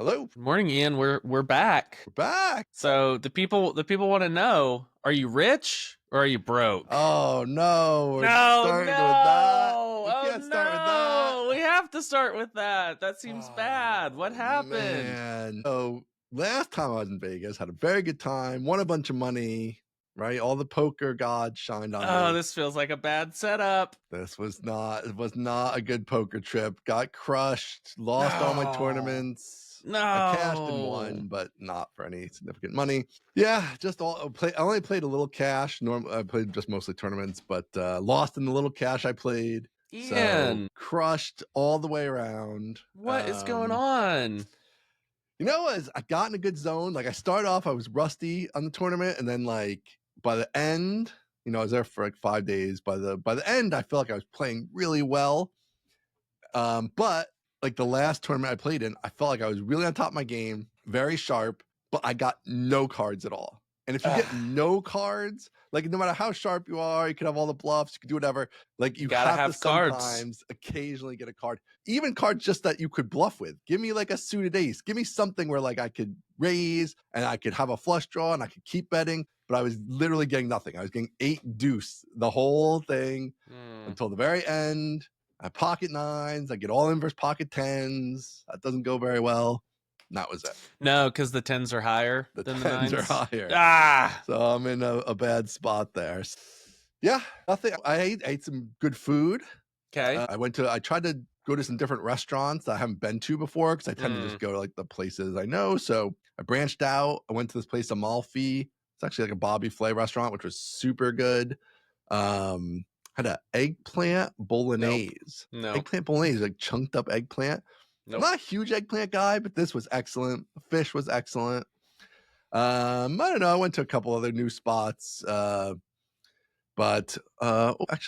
Hello. Good morning, Ian. We're back. We're back. So the people want to know: are you rich or are you broke? Oh no, we're No, starting no, with that. We oh can't start with that. no! We have to start with that. That seems bad. What Oh happened? man. So last time I was in Vegas, had a very good time, won a bunch of money, right? All the poker gods shined on Oh, me. this feels like a bad setup. It was not a good poker trip. Got crushed, lost all my No, tournaments. I cashed and no. won, but not for any significant money. Yeah, just all play. I only played a little cash. Normally, I played just mostly tournaments, but lost in the little cash I played. So Ian, crushed all the way around. what is going on? As I got in a good zone, like I started off, I was rusty on the tournament, and then like by the end, I was there for like 5 days. By the end, I felt like I was playing really well. But like the last tournament I played in, I felt like I was really on top of my game, very sharp, but I got no cards at all. And if you get Ugh, no cards, like no matter how sharp you are, you could have all the bluffs, you could do whatever. Like you you gotta have to have cards. sometimes occasionally get a card, even cards just that you could bluff with. Give me like a suited ace. Give me something where like I could raise and I could have a flush draw and I could keep betting. But I was literally getting nothing. I was getting 8 deuce the whole thing Hmm. until the very end. I pocket nines. I get all inverse pocket tens. That doesn't go very well. And that was it. No, because the tens are higher The than the tens are nines. higher. Ah, So I'm in a bad spot there. Yeah, nothing. I ate some good food. okay. I tried to go to some different restaurants that I haven't been to before because I tend to just go to like the places I know. So I branched out. I went to this place, Amalfi. It's actually like a Bobby Flay restaurant, which was super good. Had an eggplant Nope. bolognese. Nope. Eggplant bolognese, like chunked up eggplant. I'm Nope. not a huge eggplant guy, but this was excellent. The fish was excellent. I don't know. I went to a couple other new spots. Actually,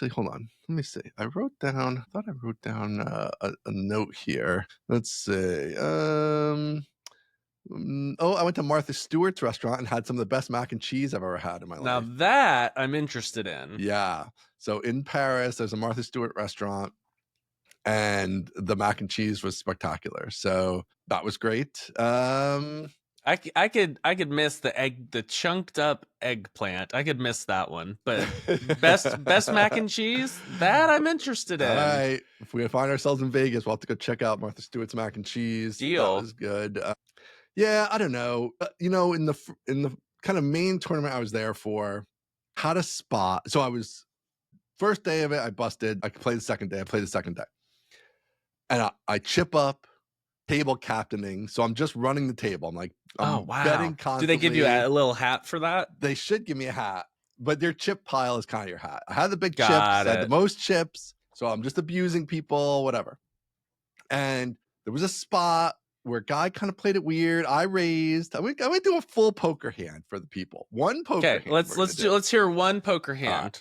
hold on. Let me see. I thought I wrote down a note here. Let's see. I went to Martha Stewart's restaurant and had some of the best mac and cheese I've ever had in my Now life. that I'm interested in. Yeah. So in Paris, there's a Martha Stewart restaurant, and the mac and cheese was spectacular. So that was great. I could miss the chunked up eggplant. I could miss that one. But best mac and cheese? That I'm interested All in. right. If we find ourselves in Vegas, we'll have to go check out Martha Stewart's mac and cheese. That Deal. was good. Yeah, I don't know. In the kind of main tournament I was there for, had a spot. So I was first day of it, I busted. I could play the second day. I played the second day. And I chip up table captaining. So I'm just running the table. Oh I'm wow. betting Do they give you constantly. a little hat for that? They should give me a hat, but their chip pile is kind of your hat. I had the big chips. Got I had the it. most chips. So I'm just abusing people, whatever. And there was a spot where a guy kind of played it weird. I raised. I went do a full poker hand for the people. One poker Okay, hand let's we're gonna let's do. do let's hear one poker All right. hand.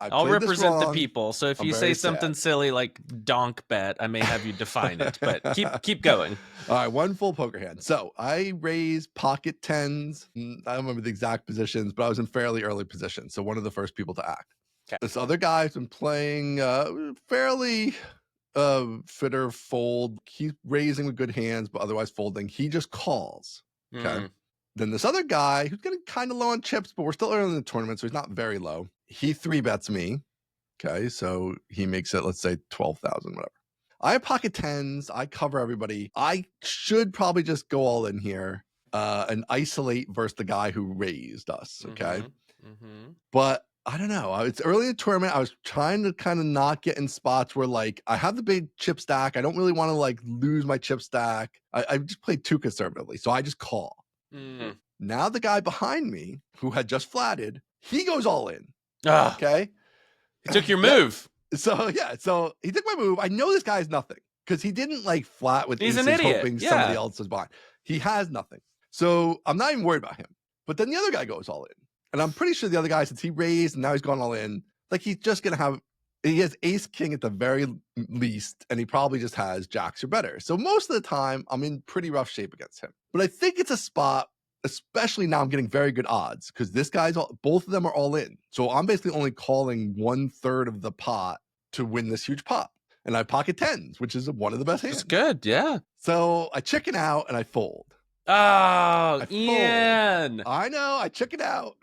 I I'll played this represent the wrong. people. So if I'm you say very something sad. silly like donk bet, I may have you define it. But keep going. All right, one full poker hand. So I raised pocket tens. I don't remember the exact positions, but I was in fairly early position. So one of the first people to act. Okay. This other guy's been playing fairly fitter fold. He's raising with good hands, but otherwise folding. He just calls. Okay. Mm. Then this other guy who's getting kind of low on chips, but we're still early in the tournament, so he's not very low. He 3-bets me. Okay, so he makes it, let's say 12,000, whatever. I have pocket tens. I cover everybody. I should probably just go all in here and isolate versus the guy who raised us. Okay, but I don't know. It's early in the tournament. I was trying to kind of not get in spots where like I have the big chip stack. I don't really want to like lose my chip stack. I just played too conservatively, so I just call. Mm. Now the guy behind me who had just flatted, he goes all in. Ah, Okay. he took your move. So he took my move. I know this guy has nothing because he didn't like flat with He's aces an idiot. hoping somebody Yeah. else was behind. He has nothing. So I'm not even worried about him. But then the other guy goes all in. And I'm pretty sure the other guy, since he raised and now he's gone all in, like he's just going to have, he has ace king at the very least, and he probably just has jacks or better. So most of the time, I'm in pretty rough shape against him. But I think it's a spot, especially now I'm getting very good odds because this guy's both of them are all in. So I'm basically only calling 1/3 of the pot to win this huge pot. and I pocket tens, which is one of the best hands. It's good, yeah. So I chicken out and I fold. Oh, I Ian. fold. I know, I chicken out.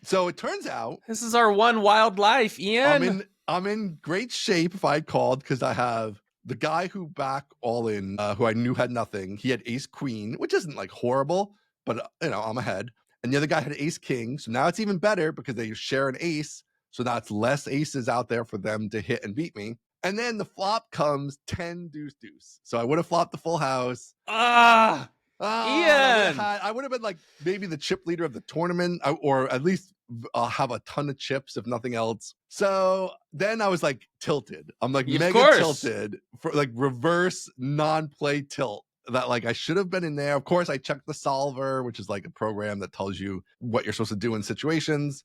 So it turns out This is our one wild life, Ian. I'm in great shape if I had called, because I have the guy who back all in, who I knew had nothing. He had ace queen, which isn't like horrible, but I'm ahead. And the other guy had ace king. So now it's even better because they share an ace. So now it's less aces out there for them to hit and beat me. And then the flop comes 10 deuce deuce. So I would have flopped the full house. Ah, Ian! Ian. I would have been like maybe the chip leader of the tournament, or at least have a ton of chips, if nothing else. So then I was like tilted. I'm like mega tilted, for like reverse non-play tilt. That like I should have been in there. Of course, I checked the solver, which is like a program that tells you what you're supposed to do in situations.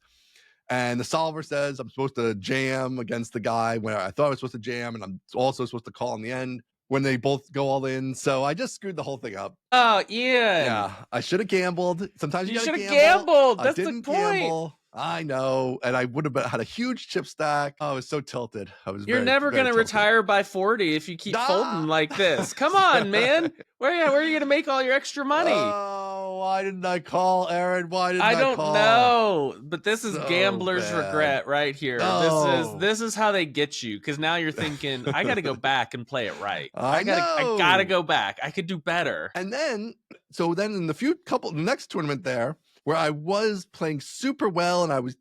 And the solver says I'm supposed to jam against the guy when I thought I was supposed to jam, and I'm also supposed to call in the end when they both go all in. So I just screwed the whole thing up. Oh, Ian. Yeah, I should have gambled. Sometimes you should gotta have gamble. gambled. I That's the didn't point. gamble. I know, and I would have had a huge chip stack. Oh, I was so tilted. You're never very gonna tilted. retire by 40 if you keep folding like this. Come on, man. Where are you gonna make all your extra money? Oh, why didn't I call, Aaron? Why didn't I don't call? know, but this is So gambler's bad. regret right here. No. This is how they get you, because now you're thinking, I got to go back and play it right. I gotta go back. I could do better. And then, in the next tournament there, where I was playing super well and I was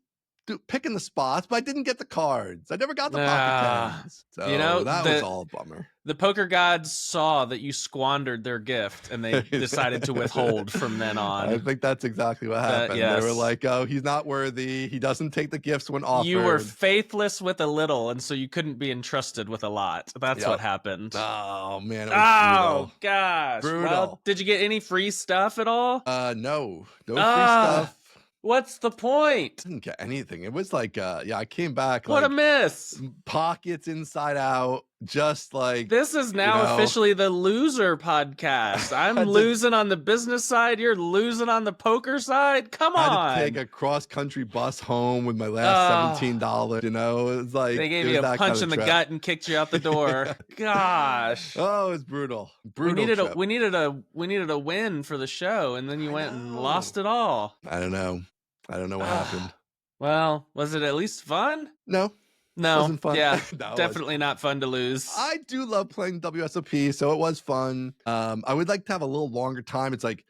picking the spots, but I didn't get the cards. I never got the pocket tens. So that was all a bummer. The poker gods saw that you squandered their gift, and they decided to withhold from then on. I think that's exactly what happened. Yes. They were like, oh, he's not worthy. He doesn't take the gifts when offered. You were faithless with a little, and so you couldn't be entrusted with a lot. That's what happened. Oh, man. It was brutal. Gosh. Brutal. Well, did you get any free stuff at all? No. No free stuff. What's the point? I didn't get anything. It was like, I came back. What a miss. Pockets inside out. Just like this is now officially the loser podcast. I'm losing on the business side. You're losing on the poker side. Come on. I had to take a cross-country bus home with my last $17. It was like they gave you a punch in the gut and kicked you out the door. Gosh. Oh, it was brutal. We needed a win for the show, and then you went and lost it all. I don't know what happened. Well, was it at least fun? No. No, wasn't fun. Yeah, definitely not fun to lose. I do love playing WSOP, so it was fun. I would like to have a little longer time. It's like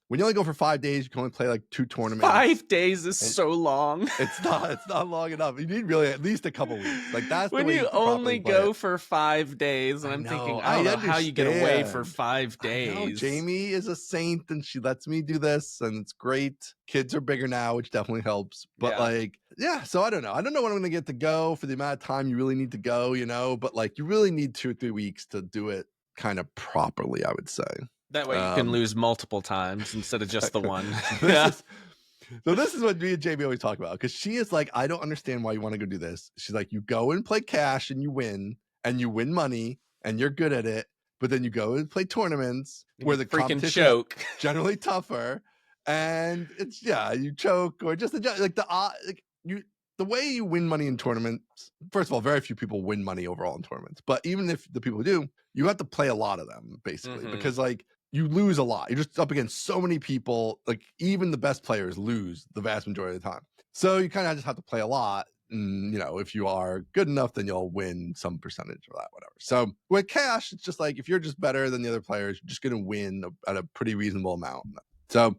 when you only go for 5 days, you can only play like 2 tournaments. 5 days is so long. It's not long enough. You need really at least a couple weeks. Like that's when the way you only go for 5 days, and I'm thinking, I don't know how you get away for 5 days. Jamie is a saint, and she lets me do this, and it's great. Kids are bigger now, which definitely helps. But so I don't know. I don't know when I'm gonna get to go for the amount of time you really need to go, but like you really need 2 or 3 weeks to do it kind of properly, I would say. That way you can lose multiple times instead of just the one. This is what me and Jamie always talk about, because she is like, I don't understand why you want to go do this. She's like, you go and play cash and you win money and you're good at it, but then you go and play tournaments where the freaking competition choke, generally tougher, and it's you choke or just the way you win money in tournaments. First of all, very few people win money overall in tournaments, but even if the people do, you have to play a lot of them basically, because like you lose a lot. You're just up against so many people. Like even the best players lose the vast majority of the time. So you kind of just have to play a lot. And, if you are good enough, then you'll win some percentage of that, whatever. So with cash, it's just like if you're just better than the other players, you're just going to win at a pretty reasonable amount. So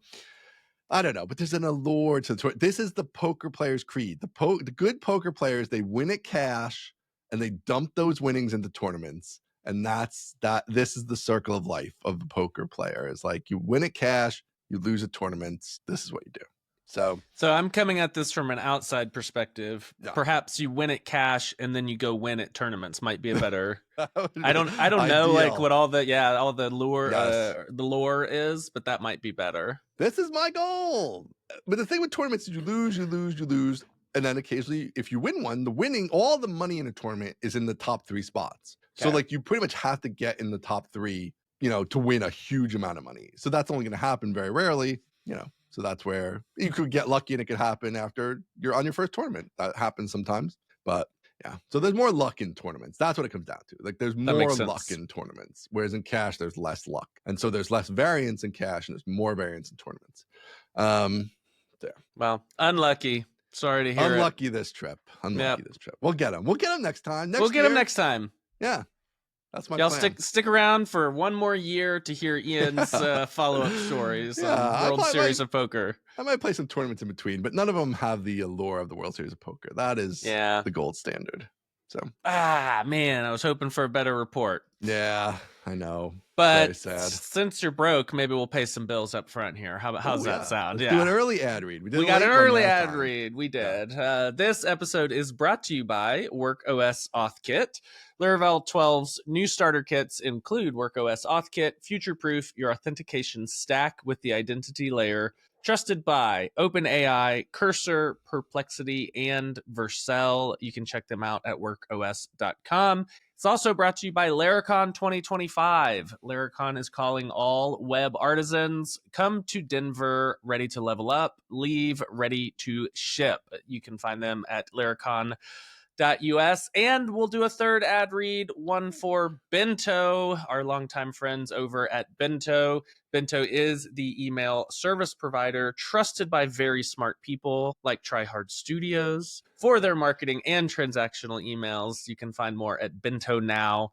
I don't know, but there's an allure to this is the poker players' creed. The good poker players, they win at cash and they dump those winnings into tournaments. And this is the circle of life of the poker player. It's like you win at cash, you lose at tournaments. This is what you do. So I'm coming at this from an outside perspective. Yeah. Perhaps you win at cash and then you go win at tournaments might be a better. I don't know like what all the lure the lore is, but that might be better. This is my goal. But the thing with tournaments is you lose. And then occasionally, if you win one, all the money in a tournament is in the top 3 spots. Okay. So like you pretty much have to get in the top 3, to win a huge amount of money. So that's only going to happen very rarely, So that's where you could get lucky and it could happen after you're on your first tournament. That happens sometimes. But Yeah. So there's more luck in tournaments. That's what it comes down to. Like there's more luck in tournaments, whereas in cash there's less luck, and so there's less variance in cash and there's more variance in tournaments. Yeah. Well, unlucky. Sorry to hear Unlucky this trip. Unlucky this trip. We'll get him. We'll get him next time. We'll get him next time. Yeah. That's my Y'all plan. stick around for one more year to hear Ian's follow-up stories on World Series of Poker. I might play some tournaments in between, but none of them have the allure of the World Series of Poker. That is the gold standard. So man, I was hoping for a better report. Yeah, I know. But very sad. Since you're broke, maybe we'll pay some bills up front here. How's that sound? Let's do an early ad read. We got an early ad read. We did. Yeah. This episode is brought to you by WorkOS AuthKit. Laravel 12's new starter kits include WorkOS AuthKit, future-proof your authentication stack with the identity layer, trusted by OpenAI, Cursor, Perplexity, and Vercel. You can check them out at workos.com. It's also brought to you by Laracon 2025. Laracon is calling all web artisans. Come to Denver, ready to level up, leave, ready to ship. You can find them at laracon.us. And we'll do a third ad read, one for Bento, our longtime friends over at Bento. Bento is the email service provider trusted by very smart people like TryHard Studios for their marketing and transactional emails. You can find more at bentonow.com.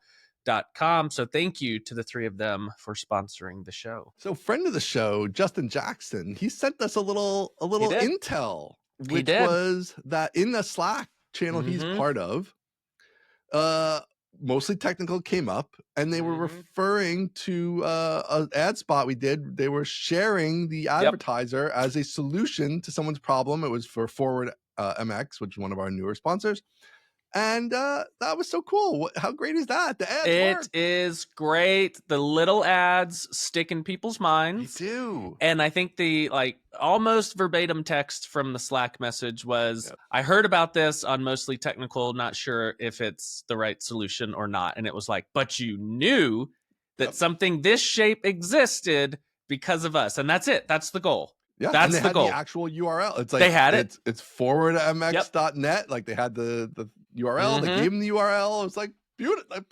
So thank you to the three of them for sponsoring the show. So friend of the show, Justin Jackson, he sent us a little intel, which was that in the Slack channel he's part of, mostly technical came up, and they were referring to an ad spot we did. They were sharing the advertiser as a solution to someone's problem. It was for Forward MX, which is one of our newer sponsors. And that was so cool. How great is that? The ads work. It is great. The little ads stick in people's minds. They do. And I think the almost verbatim text from the Slack message was, I heard about this on Mostly Technical, not sure if it's the right solution or not. And it was like, but you knew that something this shape existed because of us. And that's it. That's the goal. Yeah, that's the goal. The actual URL. It's like they had it. It's forwardmx.net. Like they had the URL. They gave them the URL. It was like beautiful, like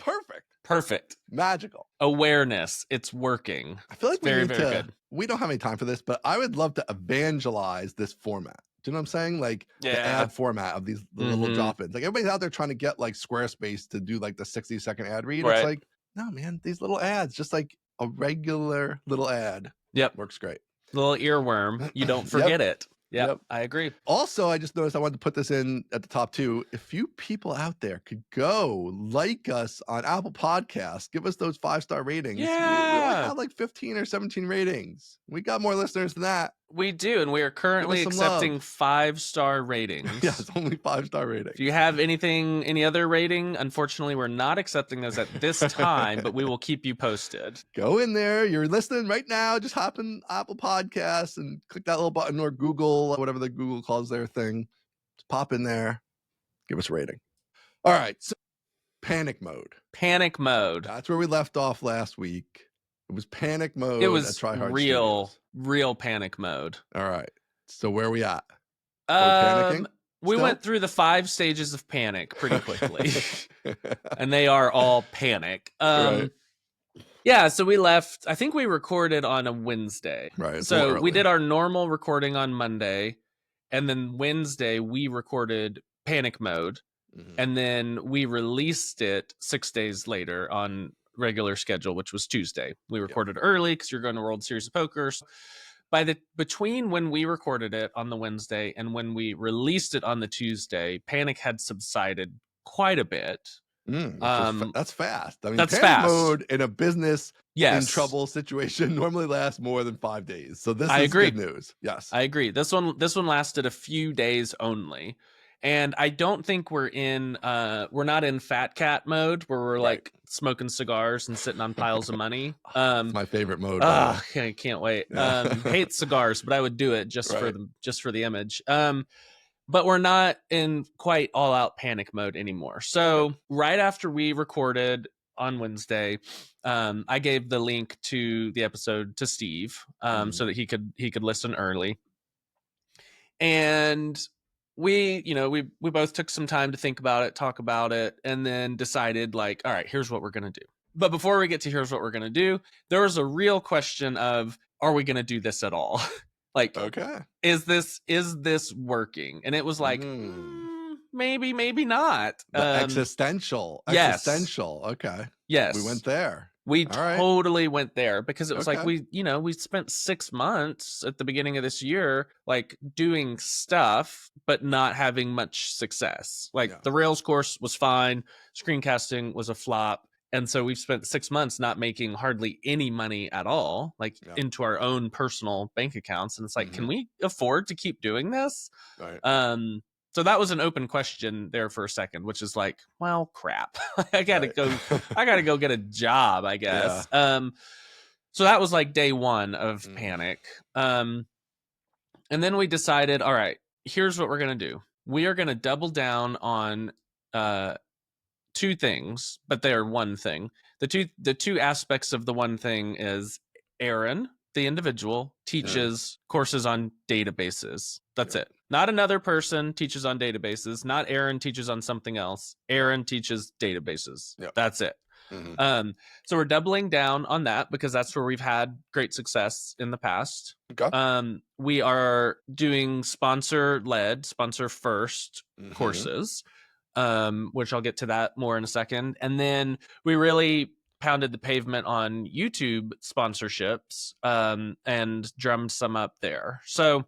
perfect, magical awareness. It's working. I feel like it's very good. We don't have any time for this, but I would love to evangelize this format. Do you know what I'm saying? Like the ad format of these little drop-ins. Like everybody's out there trying to get like Squarespace to do like the 60-second ad read. Right. It's like, no, man, these little ads, just like a regular little ad. Works great. Little earworm. You don't forget it. Yep, I agree. Also, I just noticed I wanted to put this in at the top too. If you people out there could go like us on Apple Podcasts, give us those 5-star ratings. Yeah. We only have like 15 or 17 ratings. We got more listeners than that. We do, and we are currently accepting 5-star ratings. Yeah, it's only 5-star ratings. If you have any other rating, unfortunately, we're not accepting those at this time, but we will keep you posted. Go in there. You're listening right now. Just hop in Apple Podcasts and click that little button, or Google, whatever the Google calls their thing. Just pop in there. Give us a rating. All right. So panic mode. Panic mode. That's where we left off last week. It was panic mode. It was real panic mode. All right. So where are we at? Panicking? We went through the 5 stages of panic pretty quickly. And they are all panic. Right. Yeah, so we left, I think we recorded on a Wednesday. Right. So we did our normal recording on Monday. And then Wednesday we recorded panic mode. And then we released it 6 days later on regular schedule, which was Tuesday. We recorded early because you're going to World Series of Poker. So between when we recorded it on the Wednesday and when we released it on the Tuesday, panic had subsided quite a bit. That's fast. I mean, that's panic fast. Mode in a business in trouble situation normally lasts more than 5 days. So this is good news. Yes, I agree. This one lasted a few days only. And I don't think we're not in fat cat mode where we're like smoking cigars and sitting on piles of money. My favorite mode. I can't wait. Hate cigars, but I would do it just for the image. But we're not in quite all out panic mode anymore. So right after we recorded on Wednesday, I gave the link to the episode to Steve so that he could listen early. And we both took some time to think about it, talk about it, and then decided like, all right, here's what we're going to do. But before we get to here's what we're going to do, there was a real question of, are we going to do this at all? Like, okay, is this working? And it was like, maybe not. The existential. Yes. Okay. Yes. We went there. We totally went there because it was like we spent 6 months at the beginning of this year like doing stuff but not having much success. Like the Rails course was fine, screencasting was a flop, and so we've spent 6 months not making hardly any money at all, like into our own personal bank accounts. And it's like, can we afford to keep doing this? Right. So that was an open question there for a second, which is like, well, crap. I gotta go get a job, I guess. Yeah. So that was like day one of panic. And then we decided, all right, here's what we're gonna do. We are gonna double down on two things, but they are one thing. The two aspects of the one thing is Aaron, the individual, teaches courses on databases. That's it. Not another person teaches on databases. Not Aaron teaches on something else. Aaron teaches databases. That's it. So we're doubling down on that because that's where we've had great success in the past. Okay. We are doing sponsor first courses, which I'll get to that more in a second. And then we really pounded the pavement on YouTube sponsorships, and drummed some up there. So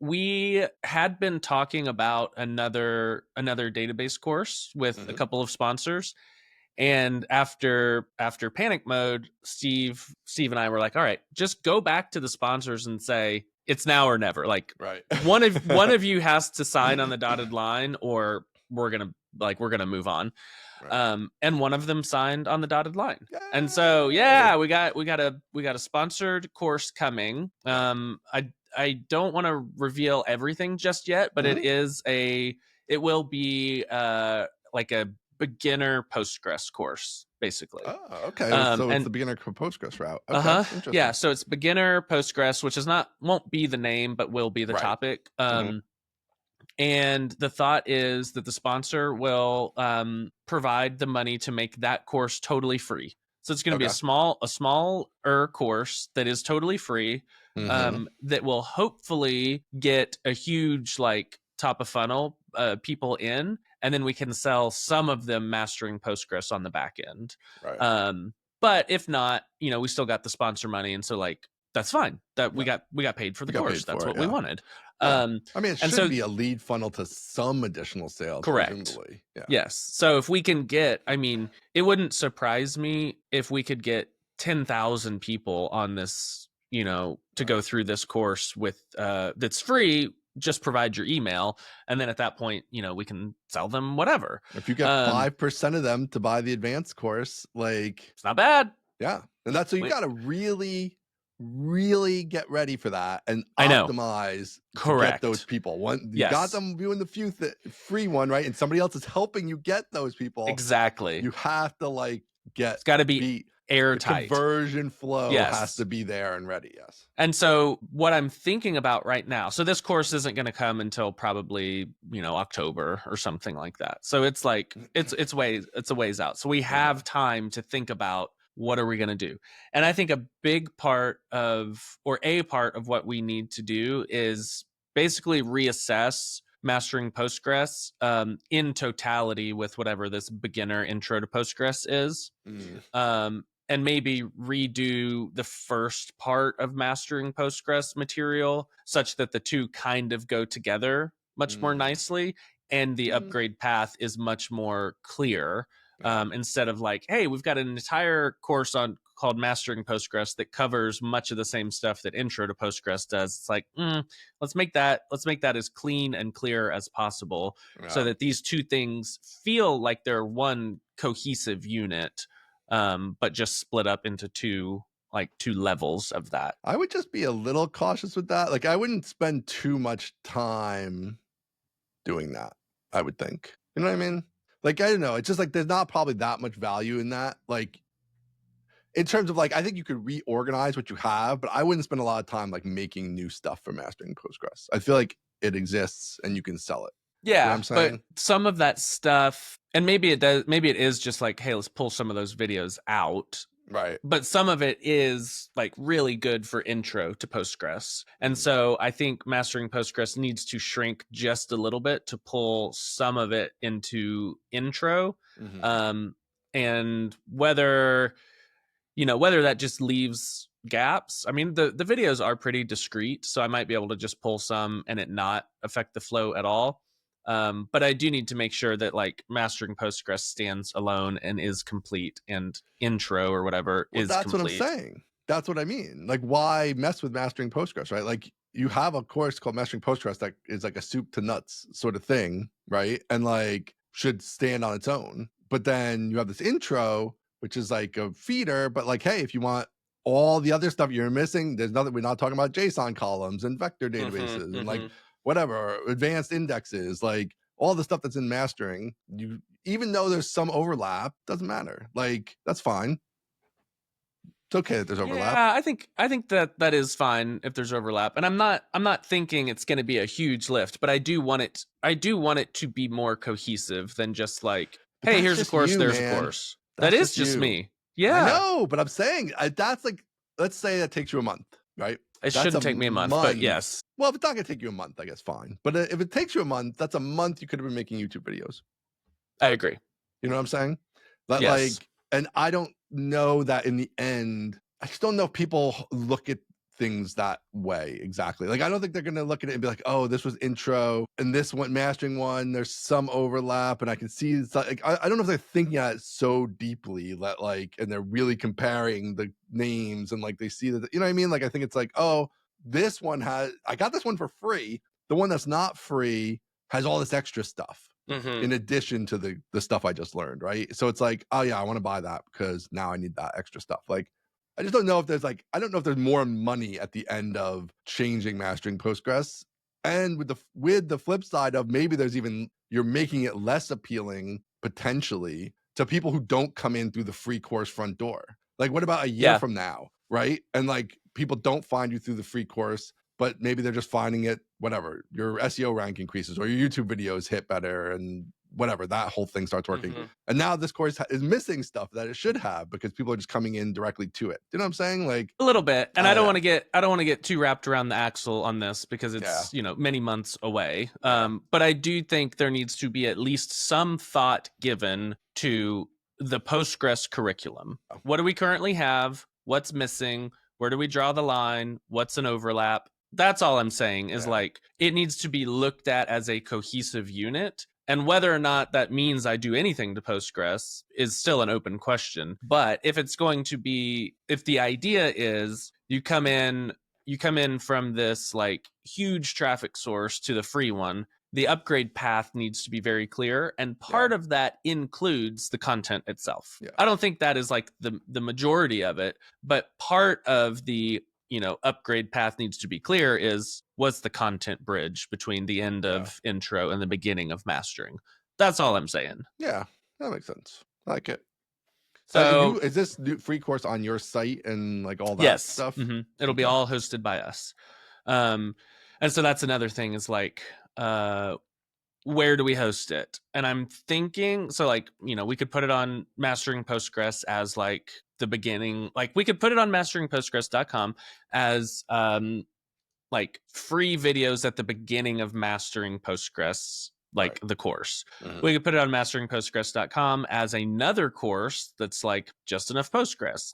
we had been talking about another database course with a couple of sponsors. And after panic mode, Steve and I were like, all right, just go back to the sponsors and say it's now or never. Like, right. one of you has to sign on the dotted line, or we're gonna move on. Right. And one of them signed on the dotted line. Yay! And so we got a sponsored course coming. I don't want to reveal everything just yet, but it will be like a beginner Postgres course, basically. Oh, okay. So it's the beginner Postgres route. Okay. Yeah. So it's beginner Postgres, which won't be the name, but will be the topic. And the thought is that the sponsor will provide the money to make that course totally free. So it's going to be a smaller course that is totally free, that will hopefully get a huge like top of funnel people in, and then we can sell some of them mastering Postgres on the back end. Right. But if not, we still got the sponsor money, and so like that's fine. That we got paid for the course. That's what we wanted. Yeah. I mean, it should be a lead funnel to some additional sales. Correct. Presumably. Yeah. Yes. So if we can get, it wouldn't surprise me if we could get 10,000 people on this, to go through this course with that's free. Just provide your email, and then at that point, we can sell them whatever. If you get 5% of them to buy the advanced course, like it's not bad. Yeah, and that's so you got to really get ready for that and optimize to get those people. You got them viewing the free one, right? And somebody else is helping you get those people. Exactly. You have to it's got to be airtight. Conversion flow has to be there and ready. Yes. And so what I'm thinking about right now, so this course isn't going to come until probably, October or something like that. So it's like, it's a ways out. So we have time to think about what are we going to do? And I think a part of what we need to do is basically reassess mastering Postgres in totality with whatever this beginner intro to Postgres is. And maybe redo the first part of mastering Postgres material such that the two kind of go together much more nicely, and the upgrade path is much more clear. Instead of like, hey, we've got an entire course called Mastering Postgres that covers much of the same stuff that Intro to Postgres does. It's like, let's make that as clean and clear as possible, so that these two things feel like they're one cohesive unit, but just split up into two levels of that. I would just be a little cautious with that. Like, I wouldn't spend too much time doing that, I would think. You know what I mean? Like, I don't know. It's just like there's not probably that much value in that. Like, in terms of like, I think you could reorganize what you have, but I wouldn't spend a lot of time like making new stuff for mastering Postgres. I feel like it exists and you can sell it. Yeah, you know what I'm saying? But some of that stuff, and maybe it does, maybe it is just like, hey, let's pull some of those videos out. Right. But some of it is like really good for intro to Postgres. And so I think mastering Postgres needs to shrink just a little bit to pull some of it into intro. And whether that just leaves gaps. I mean, the videos are pretty discrete, so I might be able to just pull some and it not affect the flow at all. But I do need to make sure that like mastering Postgres stands alone and is complete, and intro or whatever is that's complete. What I'm saying. That's what I mean. Like, why mess with mastering Postgres, right? Like, you have a course called Mastering Postgres that is like a soup to nuts sort of thing, right? And like should stand on its own. But then you have this intro, which is like a feeder, but like, hey, if you want all the other stuff you're missing, there's nothing, we're not talking about JSON columns and vector databases and like whatever, advanced indexes, like all the stuff that's in mastering, you, even though there's some overlap, doesn't matter. Like, that's fine. It's okay that there's overlap. Yeah, I think that is fine if there's overlap. And I'm not thinking it's going to be a huge lift, but I do want it to be more cohesive than just like, hey, here's a course, there's a course. That is just me. Yeah. I know, but I'm saying that's like, let's say that takes you a month, right? It shouldn't take me a month, but yes. Well, if it's not going to take you a month, I guess fine. But if it takes you a month, that's a month you could have been making YouTube videos. I agree. You know what I'm saying? That yes. Like, and I don't know that in the end, I just don't know if people look at things that way exactly. Like, I don't think they're going to look at it and be like, oh, this was intro and this one mastering one, there's some overlap and I can see it's like, I don't know if they're thinking at it so deeply that like, and they're really comparing the names and like they see that, you know what I mean? Like, I think it's like, oh, this one I got this one for free. The one that's not free has all this extra stuff. In addition to the stuff I just learned, right? So it's like, oh yeah, I want to buy that because now I need that extra stuff. Like, I just don't know if there's like, I don't know if there's more money at the end of changing mastering Postgres. And with the flip side of maybe there's even, you're making it less appealing potentially to people who don't come in through the free course front door. Like, what about a year from now, right? And like people don't find you through the free course, but maybe they're just finding it, whatever, your SEO rank increases or your YouTube videos hit better and whatever, that whole thing starts working. And now this course is missing stuff that it should have because people are just coming in directly to it. You know what I'm saying? Like, a little bit. And I don't want to get too wrapped around the axle on this because it's, many months away. But I do think there needs to be at least some thought given to the Postgres curriculum. What do we currently have? What's missing? Where do we draw the line? What's an overlap? That's all I'm saying is like, it needs to be looked at as a cohesive unit. And whether or not that means I do anything to Postgres is still an open question. But if it's going to be, if the idea is you come in from this like huge traffic source to the free one, the upgrade path needs to be very clear. And part of that includes the content itself. I don't think that is like the majority of it, but part of the upgrade path needs to be clear is what's the content bridge between the end of intro and the beginning of mastering. That's all I'm saying. Yeah, that makes sense. I like it. So is this new free course on your site and like all that stuff? It'll be all hosted by us. And so that's another thing is like, where do we host it? And I'm thinking, so like, we could put it on Mastering Postgres as like the beginning. Like we could put it on masteringpostgres.com as like free videos at the beginning of Mastering Postgres, like the course. We could put it on masteringpostgres.com as another course that's like just enough Postgres.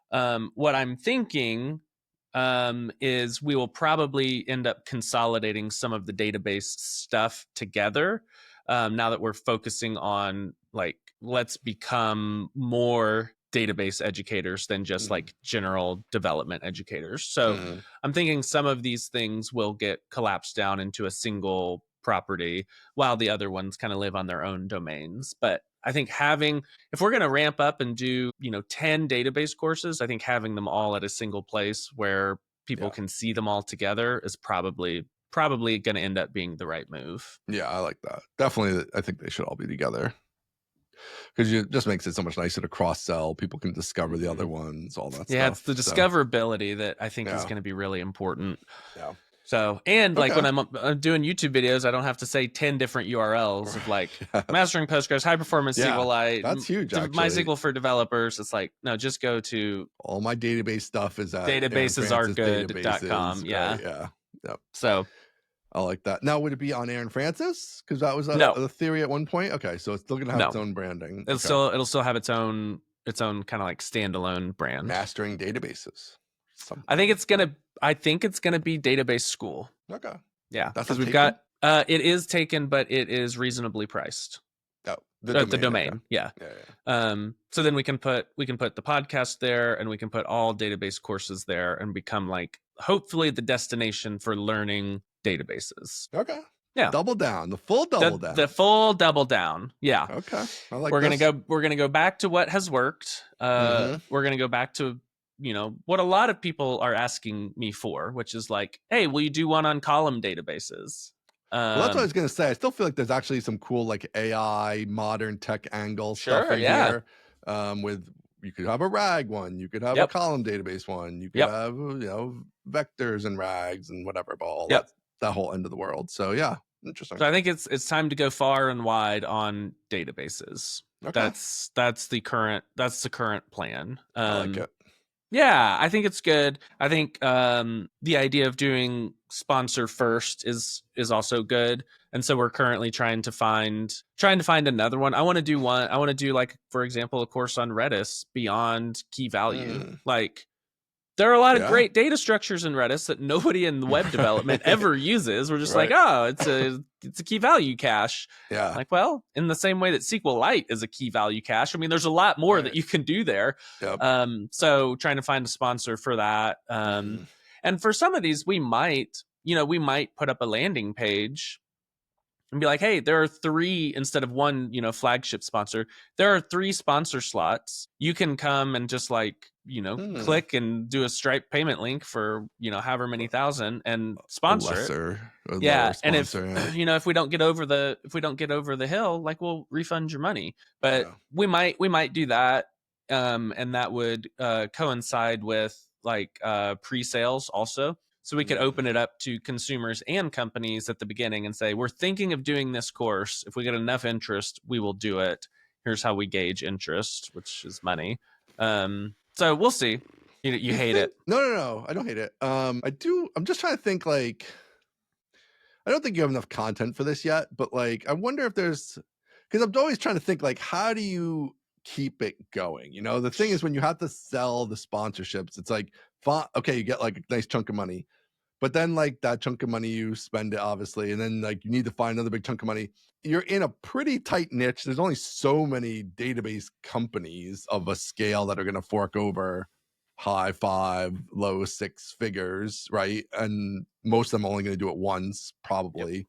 What I'm thinking is we will probably end up consolidating some of the database stuff together now that we're focusing on like, let's become more database educators than just like general development educators. So I'm thinking some of these things will get collapsed down into a single property while the other ones kind of live on their own domains. But I think if we're going to ramp up and do, 10 database courses, I think having them all at a single place where people can see them all together is probably going to end up being the right move. Yeah, I like that. Definitely, I think they should all be together. Because it just makes it so much nicer to cross-sell. People can discover the other ones, all that stuff. Yeah, it's the discoverability that I think is going to be really important. Yeah. So, and like when I'm doing YouTube videos, I don't have to say 10 different URLs of like mastering Postgres, high performance SQLite, that's huge. Actually, MySQL for developers. It's like, no, just go to all my database stuff is at databasesaregood.com. Yeah. Right? Yeah. Yep. So I like that. Now, would it be on Aaron Francis? Because that was a theory at one point. Okay, so it's still gonna have its own branding. It'll still have its own kind of like standalone brand. Mastering databases. I think it's gonna be database school. Okay. Yeah, because we've got it is taken, but it is reasonably priced. Oh, the domain. Yeah. So then we can put the podcast there, and we can put all database courses there, and become like hopefully the destination for learning databases. Okay. Yeah. Double down. The full double down. The full double down. Yeah. Okay. I like. We're gonna go back to what has worked. We're gonna go back to what a lot of people are asking me for, which is like, hey, will you do one on column databases? Well, that's what I was gonna say. I still feel like there's actually some cool like AI modern tech angle stuff in here. With you could have a RAG one, you could have a column database one, you could have vectors and RAGs and whatever, but all that whole end of the world. So yeah, interesting. So I think it's time to go far and wide on databases. Okay. That's the current plan. I like it. Yeah, I think it's good. I think the idea of doing sponsor first is also good. And so we're currently trying to find another one. I want to do like, for example, a course on Redis beyond key value. Like there are a lot of great data structures in Redis that nobody in the web development ever uses. We're just like, oh, it's a key value cache. Yeah. Like, well, in the same way that SQLite is a key value cache. I mean, there's a lot more that you can do there. Yep. So trying to find a sponsor for that. And for some of these, we might put up a landing page and be like, hey, there are 3 instead of 1, flagship sponsor. There are 3 sponsor slots. You can come and just like, click and do a Stripe payment link for, however many thousand and sponsor it. Yeah. And if we don't get over the hill, like we'll refund your money. But we might do that. And that would coincide with like pre-sales also. So we could open it up to consumers and companies at the beginning and say, we're thinking of doing this course. If we get enough interest, we will do it. Here's how we gauge interest, which is money. So we'll see. You hate it. No, I don't hate it. I do. I'm just trying to think like, I don't think you have enough content for this yet, but like, I wonder if there's, because I'm always trying to think like, how do you keep it going? The thing is when you have to sell the sponsorships, it's like, okay, you get like a nice chunk of money, but then like that chunk of money, you spend it obviously. And then like, you need to find another big chunk of money. You're in a pretty tight niche. There's only so many database companies of a scale that are going to fork over high 5, low 6 figures. Right. And most of them are only going to do it once, probably.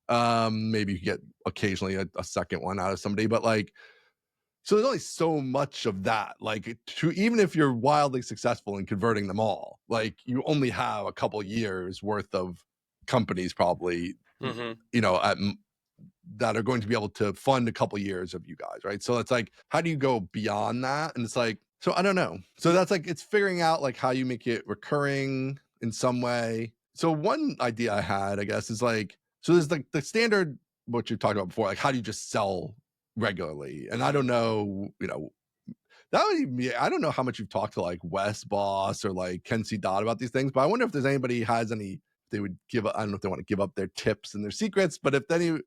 Maybe you get occasionally a second one out of somebody, but like, so there's only so much of that. Like, even if you're wildly successful in converting them all, like you only have a couple years worth of companies probably, that are going to be able to fund a couple years of you guys, right? So it's like, how do you go beyond that? And it's like, so I don't know. So that's like, it's figuring out like how you make it recurring in some way. So one idea I had, I guess, is like, so there's like the standard, what you talked about before, like how do you just sell regularly? And I don't know, that would even be, I don't know how much you've talked to like Wes Boss or like Ken C. Dodd about these things, but I wonder if there's anybody has any, they would give, I don't know if they want to give up their tips and their secrets, but if any,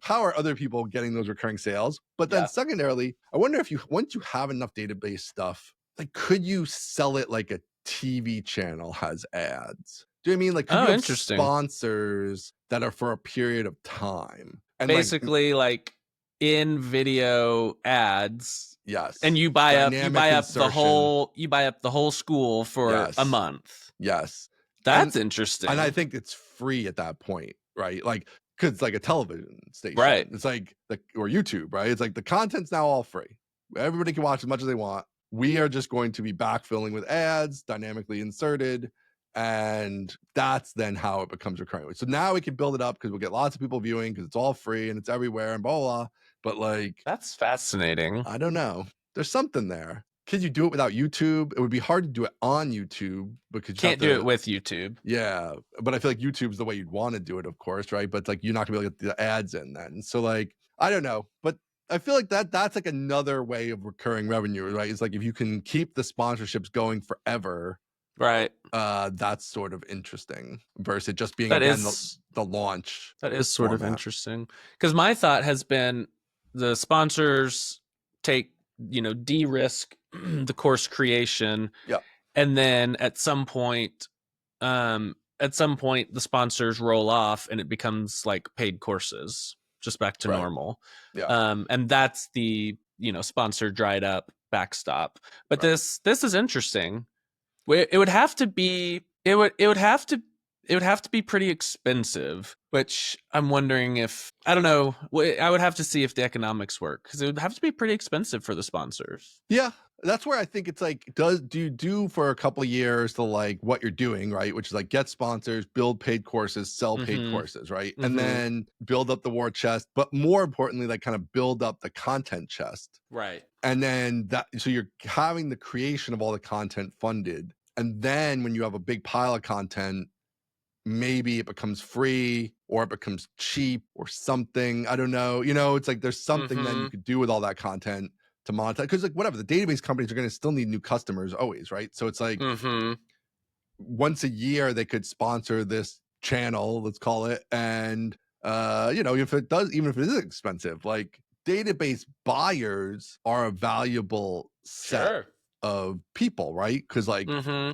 how are other people getting those recurring sales? But then secondarily, I wonder if once you have enough database stuff, like, could you sell it like a TV channel has ads? Do you know what I mean? Like, could you have sponsors that are for a period of time? And basically like in video ads. Yes. And you buy up the whole school for a month. Yes. That's interesting. And I think it's free at that point, right? Like, cause it's like a television station. Right. It's like or YouTube, right? It's like the content's now all free. Everybody can watch as much as they want. We are just going to be backfilling with ads, dynamically inserted. And that's then how it becomes recurring. So now we can build it up because we'll get lots of people viewing because it's all free and it's everywhere and blah, blah, blah. But like, that's fascinating. I don't know. There's something there. Can you do it without YouTube? It would be hard to do it on YouTube because you have Can't do it to. with YouTube. Yeah, but I feel like YouTube's the way you'd want to do it, of course, right? But like you're not gonna be able to get the ads in then. So like I don't know, but I feel like that's like another way of recurring revenue, right? It's like if you can keep the sponsorships going forever, Right. that's sort of interesting versus it just being That again is the launch. that is sort of format. interesting, because my thought has been the sponsors take, de-risk the course creation, Yeah, and then at some point the sponsors roll off and it becomes like paid courses, just back to right. normal. Yeah, And that's the, sponsor dried up backstop. But right. this is interesting. It would have to be it would have to be pretty expensive, which I'm wondering if, I don't know. I would have to see if the economics work, because it would have to be pretty expensive for the sponsors. Yeah, that's where I think it's like, do you do for a couple of years to like what you're doing, right? Which is like get sponsors, build paid courses, sell paid Mm-hmm. courses, right? And Mm-hmm. then build up the war chest, but more importantly, like kind of build up the content chest. Right. And then so you're having the creation of all the content funded. And then when you have a big pile of content, maybe it becomes free or it becomes cheap or something. I don't know. It's like there's something then you Mm-hmm. could do with all that content to monetize. Because like whatever, the database companies are going to still need new customers always, right? So it's like Mm-hmm. once a year they could sponsor this channel, let's call it, and if it does, even if it is expensive, like database buyers are a valuable set Sure. of people, right? Because like Mm-hmm.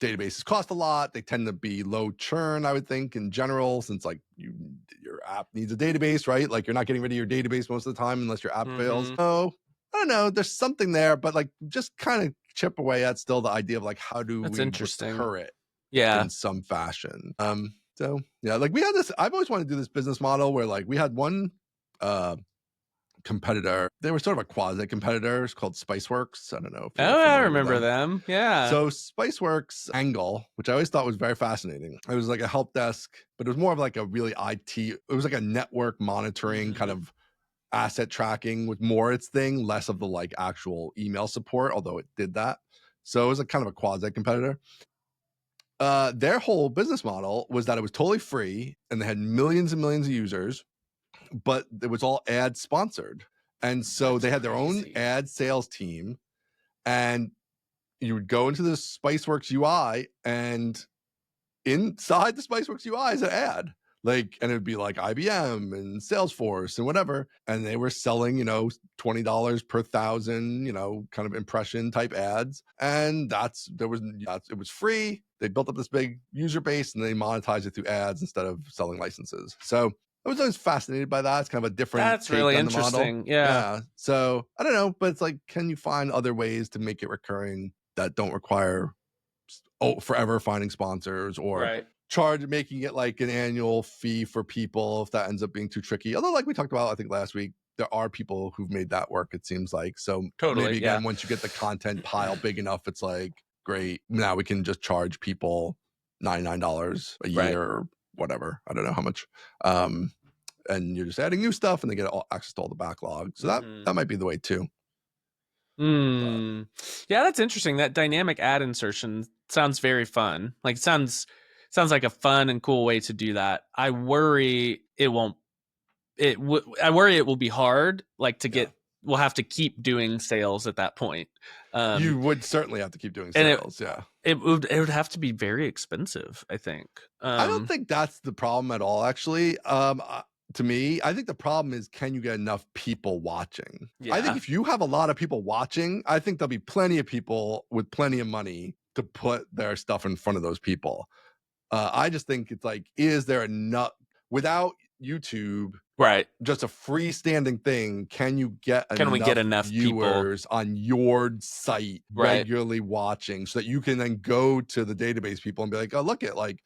Databases cost a lot. They tend to be low churn, I would think, in general, since like your app needs a database, right? Like you're not getting rid of your database most of the time unless your app fails. Mm-hmm. So I don't know. There's something there, but like just kind of chip away at still the idea of like how do That's we interesting. recur it Yeah. in some fashion. So yeah, like we had this. I've always wanted to do this business model where like we had one uh competitor. They were sort of a quasi competitor. It's called Spiceworks. I don't know if you're Oh, I familiar with remember them. them. Yeah. So Spiceworks angle, which I always thought was very fascinating. It was like a help desk, but it was more of like a really IT. It was like a network monitoring kind Mm-hmm. of asset tracking with more its thing, less of the like actual email support, although it did that. So it was a kind of a quasi competitor. Their whole business model was that it was totally free and they had millions and millions of users, but it was all ad sponsored. And so That's they had their own crazy. ad sales team, and you would go into the Spiceworks UI, and inside the Spiceworks UI is an ad. Like, and it would be like IBM and Salesforce and whatever. And they were selling, $20 per thousand, kind of impression type ads. And it was free. They built up this big user base and they monetized it through ads instead of selling licenses. So I was always fascinated by that. It's kind of a different That's take really on the model. interesting. Yeah. Yeah. So I don't know, but it's like, can you find other ways to make it recurring that don't require forever finding sponsors or Right. making it like an annual fee for people if that ends up being too tricky. Although, like we talked about, I think last week, there are people who've made that work, it seems like. So maybe Totally. Yeah. again, once you get the content pile big enough, it's like, great. Now we can just charge people $99 a Right. year or whatever. I don't know how much. And you're just adding new stuff and they get access to all the backlog. So Mm-hmm. that might be the way too. Yeah, that's interesting. That dynamic ad insertion sounds very fun. Like sounds like a fun and cool way to do that. I worry it won't. I worry it will be hard. Like to Yeah. get, we'll have to keep doing sales at that point. You would certainly have to keep doing And sales. Yeah. it would have to be very expensive, I think. I don't think that's the problem at all, actually. To me, I think the problem is, can you get enough people watching? I think Yeah. if you have a lot of people watching, I think there'll be plenty of people with plenty of money to put their stuff in front of those people. I just think it's like, is there enough without YouTube? Right. Just a freestanding thing, can you get Can we get enough enough people? viewers on your site Right. regularly watching so that you can then go to the database people and be like, oh, look at like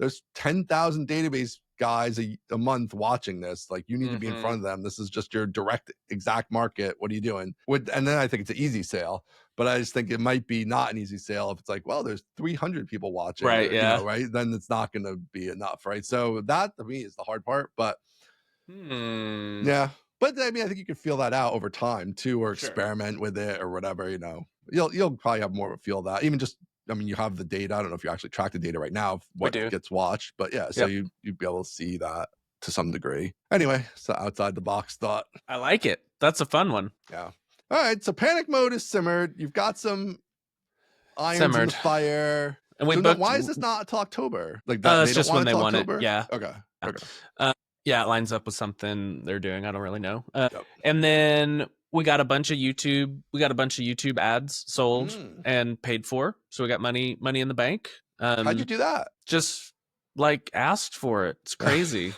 there's 10,000 database guys a month watching this. Like you need to be in front of them. This is just your direct exact market. What are you doing? And then I think it's an easy sale, but I just think it might be not an easy sale if it's like, well, there's 300 people watching, Right. or, Yeah. right? Then it's not going to be enough, right? So that to me is the hard part, but yeah, But I mean, I think you can feel that out over time too, or Sure. experiment with it or whatever, you know. You'll probably have more of a feel of that. Even just, I mean, you have the data. I don't know if you actually track the data right now of We what do. gets watched, but yeah, so Yep. you'd be able to see that to some degree. Anyway, so outside the box thought. I like it. That's a fun one. Yeah. All right. So panic mode is simmered. You've got some irons in the Simmered. fire. And we So no, booked. why is this not till October? Like that they That's don't just when want it they till want it. October? Yeah. Okay. Yeah. Okay. Yeah, it lines up with something they're doing. I don't really know. Yep. And then we got a bunch of YouTube ads sold and paid for. So we got money in the bank. How'd you do that? Just like asked for it. It's crazy.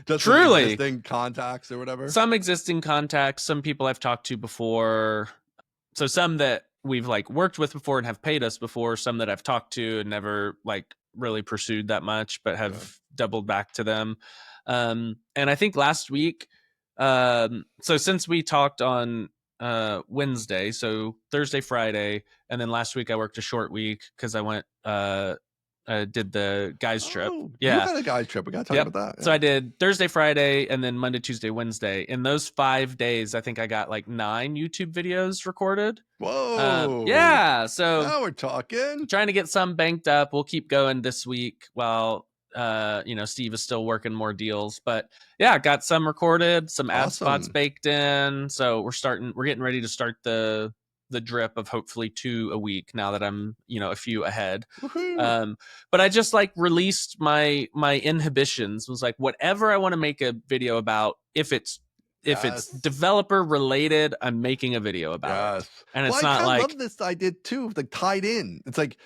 Just Truly. existing contacts or whatever. Some existing contacts, some people I've talked to before. So some that we've like worked with before and have paid us before, some that I've talked to and never like really pursued that much, but have doubled back to them. And I think last week, so since we talked on Wednesday, so Thursday, Friday, and then last week I worked a short week because I went did the guys trip. You had a guys trip. We got to talk about that. Yeah. So I did Thursday, Friday, and then Monday, Tuesday, Wednesday. In those 5 days, I think I got like 9 YouTube videos recorded. Whoa. Yeah. So now we're talking. Trying to get some banked up. We'll keep going this week while Steve is still working more deals. But yeah, got some recorded, some ad spots baked in. So we're getting ready to start the drip of hopefully 2 a week now that I'm, a few ahead. But I just like released my inhibitions, was like, whatever I want to make a video about, if it's developer related, I'm making a video about it. And it's not like, I love this I did too, like tied in. It's like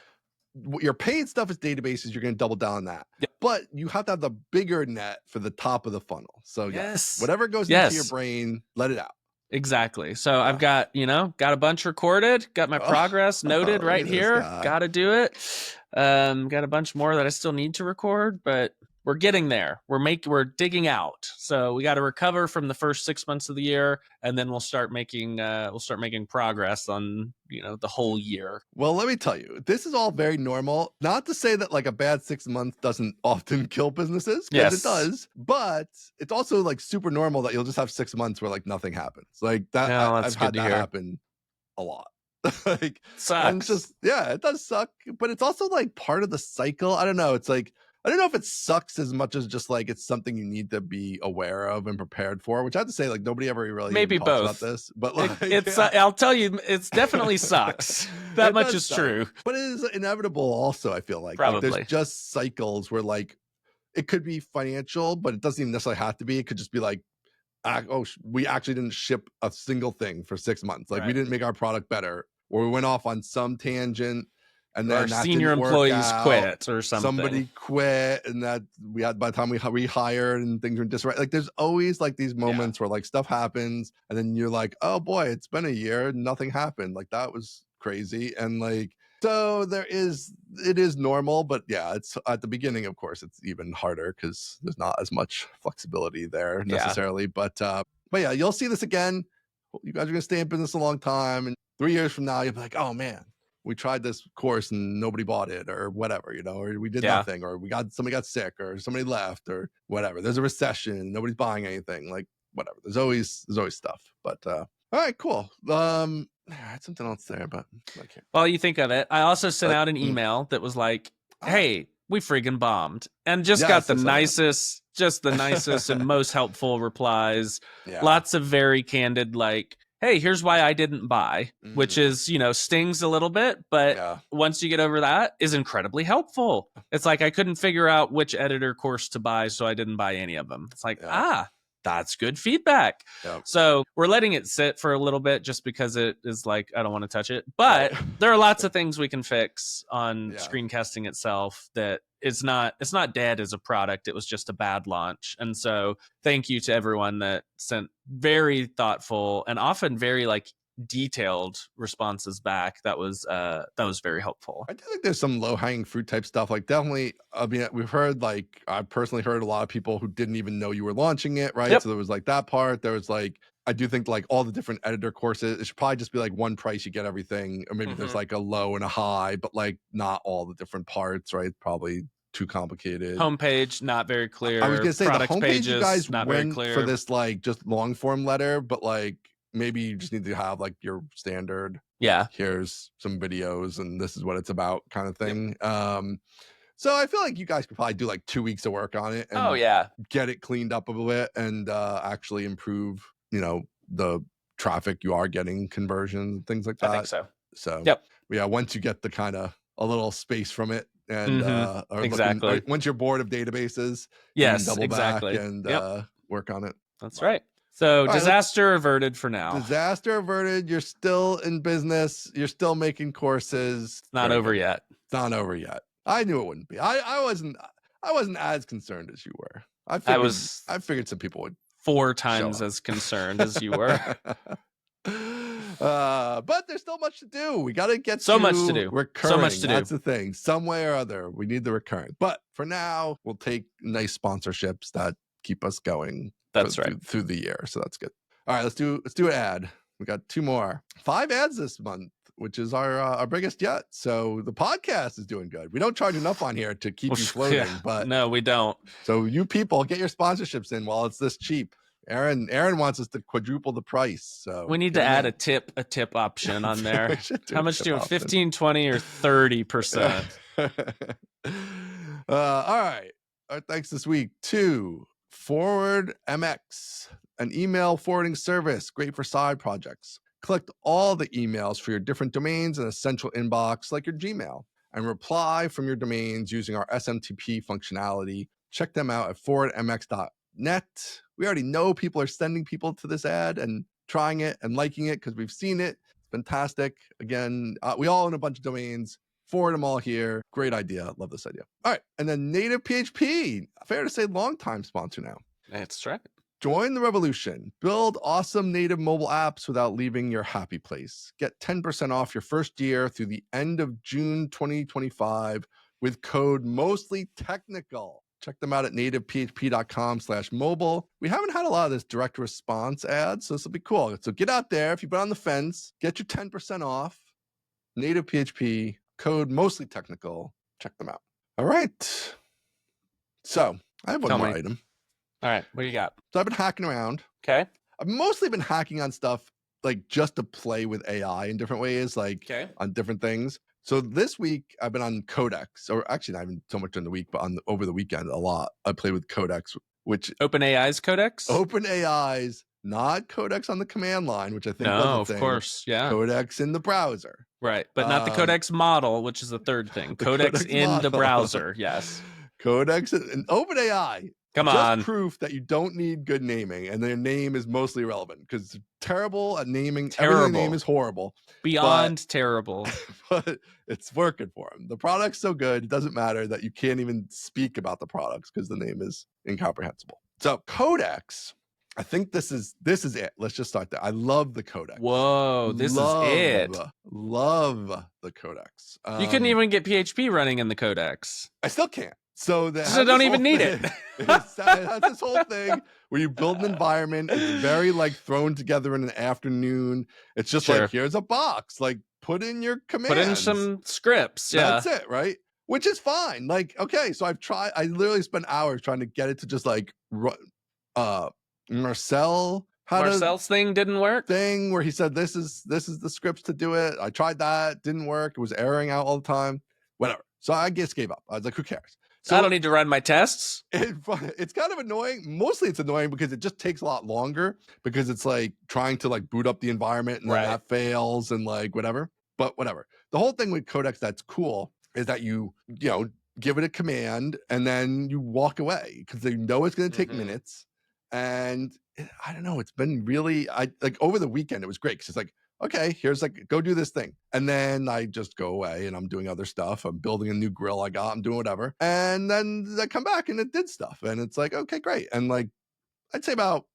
your paid stuff is databases, you're going to double down on that. Yeah. But you have to have the bigger net for the top of the funnel. So yes, whatever goes into your brain, let it out. Exactly. So I've got, got a bunch recorded, got my progress noted right here. Got to do it. Got a bunch more that I still need to record, but we're getting there. We're digging out. So we got to recover from the first 6 months of the year, and then we'll start making progress on, the whole year. Well, let me tell you, this is all very normal. Not to say that like a bad 6 months doesn't often kill businesses, because it does, but it's also like super normal that you'll just have 6 months where like nothing happens. Like that, I've had that happen a lot. Like, sucks. And just, it does suck, but it's also like part of the cycle. I don't know. It's like, I don't know if it sucks as much as just like it's something you need to be aware of and prepared for, which I have to say, like nobody ever really maybe talks both about this, but like it's I'll tell you, it's definitely sucks. That much is true. But it is inevitable also, I feel like. Probably. There's just cycles where like it could be financial, but it doesn't even necessarily have to be. It could just be like, we actually didn't ship a single thing for 6 months. Like we didn't make our product better, or we went off on some tangent. And then our senior employees quit or something. Somebody quit, and that we had, by the time we rehired and things were disarray. Like there's always like these moments where like stuff happens, and then you're like, oh boy, it's been a year, and nothing happened. Like that was crazy, and like so it is normal, but it's at the beginning, of course, it's even harder because there's not as much flexibility there necessarily. But yeah, you'll see this again. You guys are gonna stay in business a long time, and 3 years from now, you'll be like, oh man, we tried this course and nobody bought it, or whatever, or we did nothing, or somebody got sick, or somebody left, or whatever. There's a recession, nobody's buying anything, like whatever. There's always stuff. But all right, cool. I had something else there, but I can't. While you think of it, I also sent out an email that was like, hey, we friggin' bombed, and just got the nicest and most helpful replies. Lots of very candid, like, hey, here's why I didn't buy, which is, stings a little bit, but once you get over that, is incredibly helpful. It's like I couldn't figure out which editor course to buy, so I didn't buy any of them. It's like, that's good feedback. So we're letting it sit for a little bit just because it is like, I don't want to touch it. But there are lots of things we can fix on screencasting itself that it's not dead as a product. It was just a bad launch. And so thank you to everyone that sent very thoughtful and often very like detailed responses back. That was very helpful. I do think there's some low-hanging fruit type stuff. Like definitely, I mean, we've heard, like, I've personally heard a lot of people who didn't even know you were launching it, right? So there was like that part. There was like, I do think like all the different editor courses, it should probably just be like one price, you get everything, or maybe there's like a low and a high, but like not all the different parts, right? Probably too complicated. Homepage, not very clear. I was gonna say product the homepage pages, you guys not went very clear. for this like just long form letter, but like maybe you just need to have like your standard. Yeah. Here's some videos and this is what it's about kind of thing. Yep. So I feel like you guys could probably do like 2 weeks of work on it and get it cleaned up a bit and actually improve, the traffic you are getting, conversions, things like that. I think so. So yep. Yeah, once you get the kind of a little space from it and exactly. once you're bored of databases, yes, you can double exactly. back and work on it. That's right. So disaster averted for now. Disaster averted. You're still in business. You're still making courses. It's not over yet. It's not over yet. I knew it wouldn't be. I wasn't as concerned as you were. I figured some people would 4 times as concerned as you were. But there's still much to do. We got to get much to do. Recurring. So much to do. That's the thing. Some way or other, we need the recurring. But for now, we'll take nice sponsorships that keep us going. That's right. Through the year. So that's good. All right, let's do an ad. We got 2 more. 5 ads this month, which is our biggest yet. So the podcast is doing good. We don't charge enough on here to keep you floating, but no, we don't. So you people get your sponsorships in while it's this cheap. Aaron wants us to quadruple the price. So we need to add a tip option on there. How much do you 15, 20, or 30%? All right. Our thanks this week to Forward MX, an email forwarding service, great for side projects. Collect all the emails for your different domains in a central inbox like your Gmail and reply from your domains using our SMTP functionality. Check them out at forwardmx.net. We already know people are sending people to this ad and trying it and liking it because we've seen it. It's fantastic. Again, we all own a bunch of domains. Forward them all here. Great idea. Love this idea. All right. And then Native PHP. Fair to say, longtime sponsor now. That's right. Join the revolution. Build awesome native mobile apps without leaving your happy place. Get 10% off your first year through the end of June 2025 with code mostly technical. Check them out at nativephp.com/mobile. We haven't had a lot of this direct response ads, so this will be cool. So get out there. If you've been on the fence, get your 10% off. Native PHP, code mostly technical. Check them out. All right. So I have one more item. All right. What do you got? So I've been hacking around. Okay. I've mostly been hacking on stuff like just to play with AI in different ways, like on different things. So this week I've been on Codex, or actually not even so much during the week, but over the weekend a lot. I played with Codex, which OpenAI's Codex? OpenAI's, not Codex on the command line, which I think was a thing. Of course, yeah. Codex in the browser. Right, but not the Codex model, which is the third thing. Codex in model. The browser, yes. Codex and OpenAI. Come on. Just proof that you don't need good naming, and their name is mostly irrelevant because it's terrible at naming. Everything in the name is horrible. Beyond terrible. But it's working for them. The product's so good, it doesn't matter that you can't even speak about the products because the name is incomprehensible. So Codex, I think this is it. Let's just start there. I love the Codex. Whoa, this is it. Love the Codex. You couldn't even get PHP running in the Codex. I still can't. So don't even need it. It has this whole thing where you build an environment. It's very like thrown together in an afternoon. It's just like, here's a box. Like put in your commands. Put in some scripts. Yeah. That's it, right? Which is fine. Like, okay, so I literally spent hours trying to get it to just like Marcel's thing didn't work. Thing where he said this is the scripts to do it. I tried that, didn't work. It was erroring out all the time. Whatever. So I just gave up. I was like, who cares? So I don't need to run my tests. It's kind of annoying. Mostly it's annoying because it just takes a lot longer because it's like trying to like boot up the environment and then that fails and like whatever. But whatever. The whole thing with Codex that's cool is that you give it a command and then you walk away because they know it's going to take minutes. And I don't know. It's been really over the weekend. It was great because it's like, okay, here's like, go do this thing. And then I just go away and I'm doing other stuff. I'm building a new grill I'm doing whatever. And then I come back and it did stuff. And it's like, okay, great. And like, I'd say about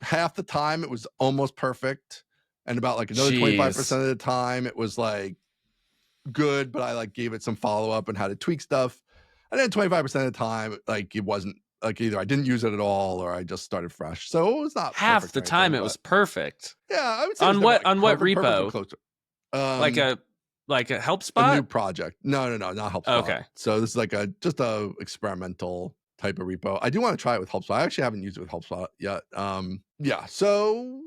half the time it was almost perfect. And about like another 25% of the time it was like good, but I like gave it some follow-up and had to tweak stuff. And then 25% of the time, like it wasn't, like either I didn't use it at all or I just started fresh. So it was not half the time it was perfect. Yeah, I would say on what repo? Like like a A new HelpSpot? project. No, not HelpSpot. Okay. So this is like just a experimental type of repo. I do want to try it with HelpSpot. I actually haven't used it with HelpSpot yet. Yeah, so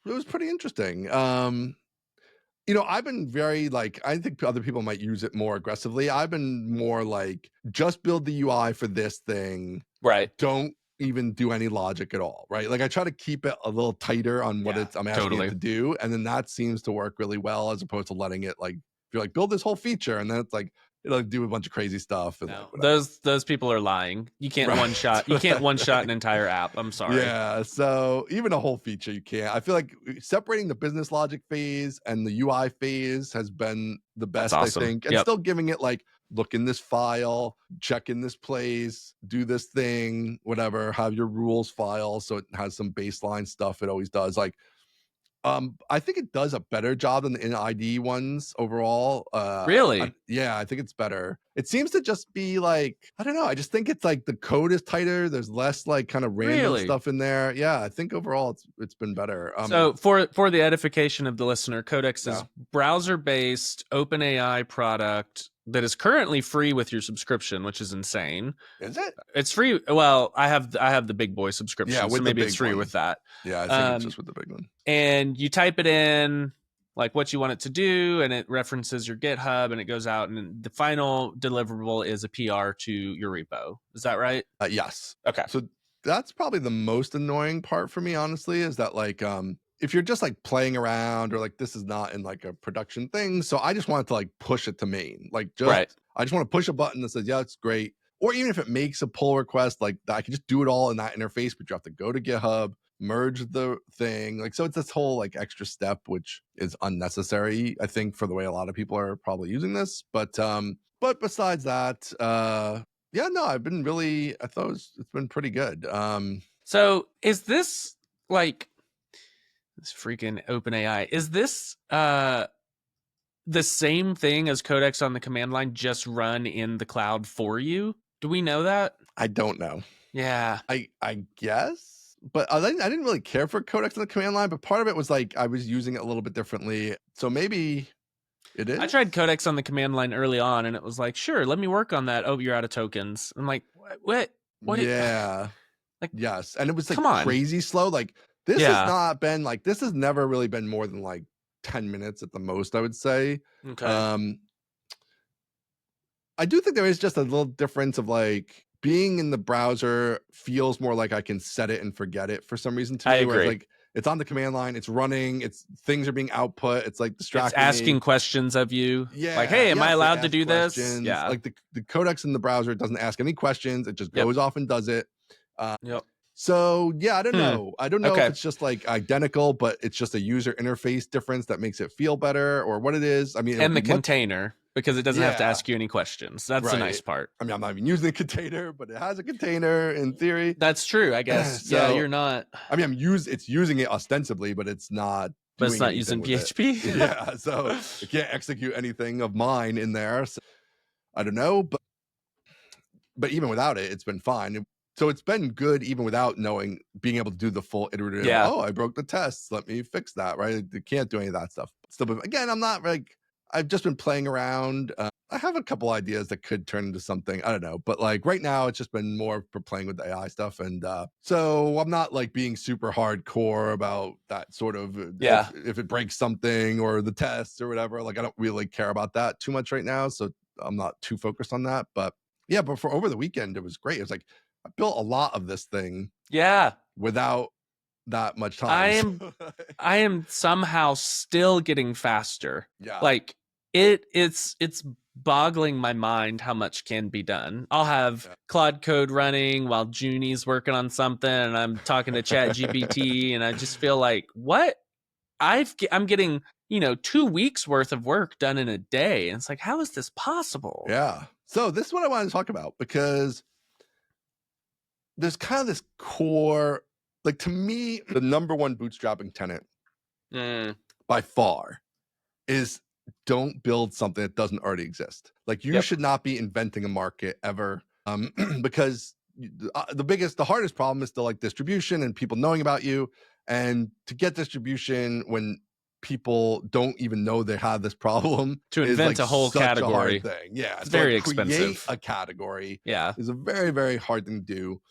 it was pretty interesting. I've been very like, I think other people might use it more aggressively. I've been more like, just build the UI for this thing. Right. Don't even do any logic at all, right? Like I try to keep it a little tighter on what I'm asking it to do, and then that seems to work really well, as opposed to letting it like, if you're like, build this whole feature, and then it's like it'll do a bunch of crazy stuff. And no, those people are lying. You can't one shot. You can't one shot an entire app. I'm sorry. Yeah, so even a whole feature you can't. I feel like separating the business logic phase and the UI phase has been the best, awesome. I think, and still giving it like, look in this file, check in this place, do this thing, whatever, have your rules file so it has some baseline stuff. It always does. Like, I think it does a better job than the in-ID ones overall. Really? I think it's better. It seems to just be like, I don't know. I just think it's like the code is tighter. There's less like kind of random stuff in there. Yeah, I think overall it's been better. So for the edification of the listener, Codex is browser-based OpenAI product that is currently free with your subscription, which is insane. Is it? It's free. Well, I have the big boy subscription, so maybe it's free with that. Yeah, I think it's just with the big one. And you type it in like what you want it to do, and it references your GitHub, and it goes out, and the final deliverable is a PR to your repo. Is that right? Yes. Okay. So that's probably the most annoying part for me, honestly, is that like if you're just like playing around, or like this is not in like a production thing, so I just want to like push it to main, like I just want to push a button that says, yeah, it's great. Or even if it makes a pull request, like I can just do it all in that interface, but you have to go to GitHub, merge the thing, like, so it's this whole like extra step, which is unnecessary, I think, for the way a lot of people are probably using this. But besides that, I've been really, I thought it's been pretty good. So is this like this freaking OpenAI? Is this the same thing as Codex on the command line, just run in the cloud for you? Do we know that? I don't know. Yeah. I guess, but I didn't really care for Codex on the command line, but part of it was like I was using it a little bit differently. So maybe it is. I tried Codex on the command line early on, and it was like, sure, let me work on that. Oh, you're out of tokens. I'm like, what? Yeah. Like, yes. And it was like crazy slow. Like this has not been like, this has never really been more than like 10 minutes at the most, I would say. Okay. I do think there is just a little difference of like being in the browser feels more like I can set it and forget it for some reason to me. I agree. Whereas like it's on the command line, it's running, things are being output, it's like distracting. It's asking questions of you. Yeah. Like, hey, am I allowed to do this? Yeah. Like the Codex in the browser doesn't ask any questions. It just goes off and does it. So yeah, I don't know. I don't know if it's just like identical, but it's just a user interface difference that makes it feel better, or what it is. I mean, and the container, because it doesn't have to ask you any questions. That's the nice part. I mean, I'm not even using a container, but it has a container in theory. That's true, I guess. So, you're not. I mean, it's using it ostensibly, but it's not. But it's not using PHP. Yeah, so it can't execute anything of mine in there. So, I don't know, but even without it, it's been fine. So it's been good even without being able to do the full iterative. Yeah. Oh, I broke the tests. Let me fix that. Right? You can't do any of that stuff. Still, again, I'm not like, I've just been playing around. I have a couple ideas that could turn into something. I don't know. But like right now, it's just been more for playing with the AI stuff. And so I'm not like being super hardcore about that sort of, if it breaks something or the tests or whatever. Like I don't really care about that too much right now. So I'm not too focused on that. But yeah, but for over the weekend, it was great. It was like, I built a lot of this thing. Yeah. Without that much time. I am somehow still getting faster. Yeah. Like it's boggling my mind how much can be done. I'll have Claude code running while Junie's working on something, and I'm talking to ChatGPT, and I just feel like, what? I'm getting 2 weeks worth of work done in a day, and it's like, how is this possible? Yeah. So this is what I wanted to talk about, because there's kind of this core, like, to me, the number one bootstrapping tenet by far is don't build something that doesn't already exist. Like you should not be inventing a market ever, because the hardest problem is still like distribution and people knowing about you. And to get distribution when people don't even know they have this problem to is invent like a whole such category. a hard thing. Yeah, It's to very like create expensive. a category Yeah, is a very, very hard thing to do.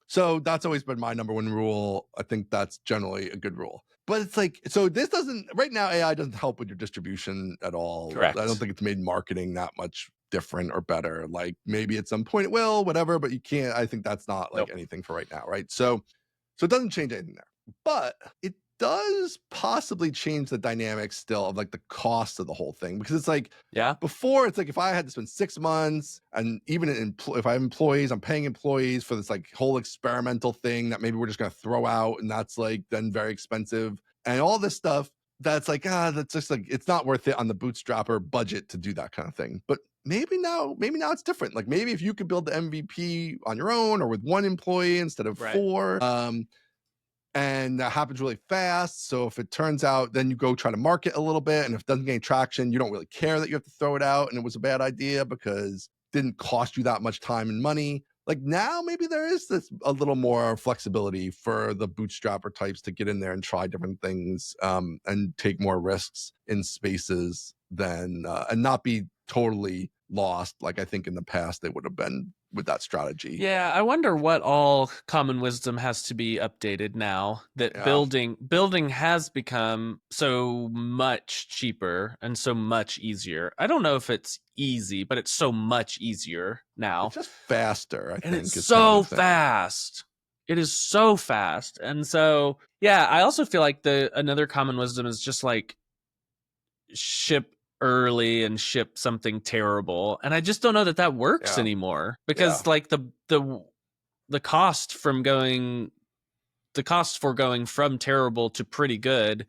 So that's always been my number one rule. I think that's generally a good rule. But it's like, so this doesn't, right now, AI doesn't help with your distribution at all. correct. I don't think it's made marketing that much different or better. Like maybe at some point it will, whatever, but you can't, I think that's not like anything for right now, right? So it doesn't change anything there. But it does possibly change the dynamics still of like the cost of the whole thing, because it's like, Yeah. before it's like if I had to spend 6 months, and even if I have employees, I'm paying employees for this like whole experimental thing that maybe we're just going to throw out, and that's like then very expensive and all this stuff. That's like, that's just like, it's not worth it on the bootstrapper budget to do that kind of thing. But maybe now it's different. Like maybe if you could build the MVP on your own or with one employee instead of 4, and that happens really fast. So if it turns out, then you go try to market a little bit, and if it doesn't gain traction, you don't really care that you have to throw it out and it was a bad idea because it didn't cost you that much time and money. Like now maybe there is this a little more flexibility for the bootstrapper types to get in there and try different things, and take more risks in spaces than and not be totally lost like I think in the past they would have been with that strategy. Yeah, I wonder what all common wisdom has to be updated now that building has become so much cheaper and so much easier. I don't know if it's easy, but it's so much easier now. It's just faster, I think. It's so fast. It is so fast. And so, yeah, I also feel like another common wisdom is just like ship early and ship something terrible, and I just don't know that works anymore, because like the cost for going from terrible to pretty good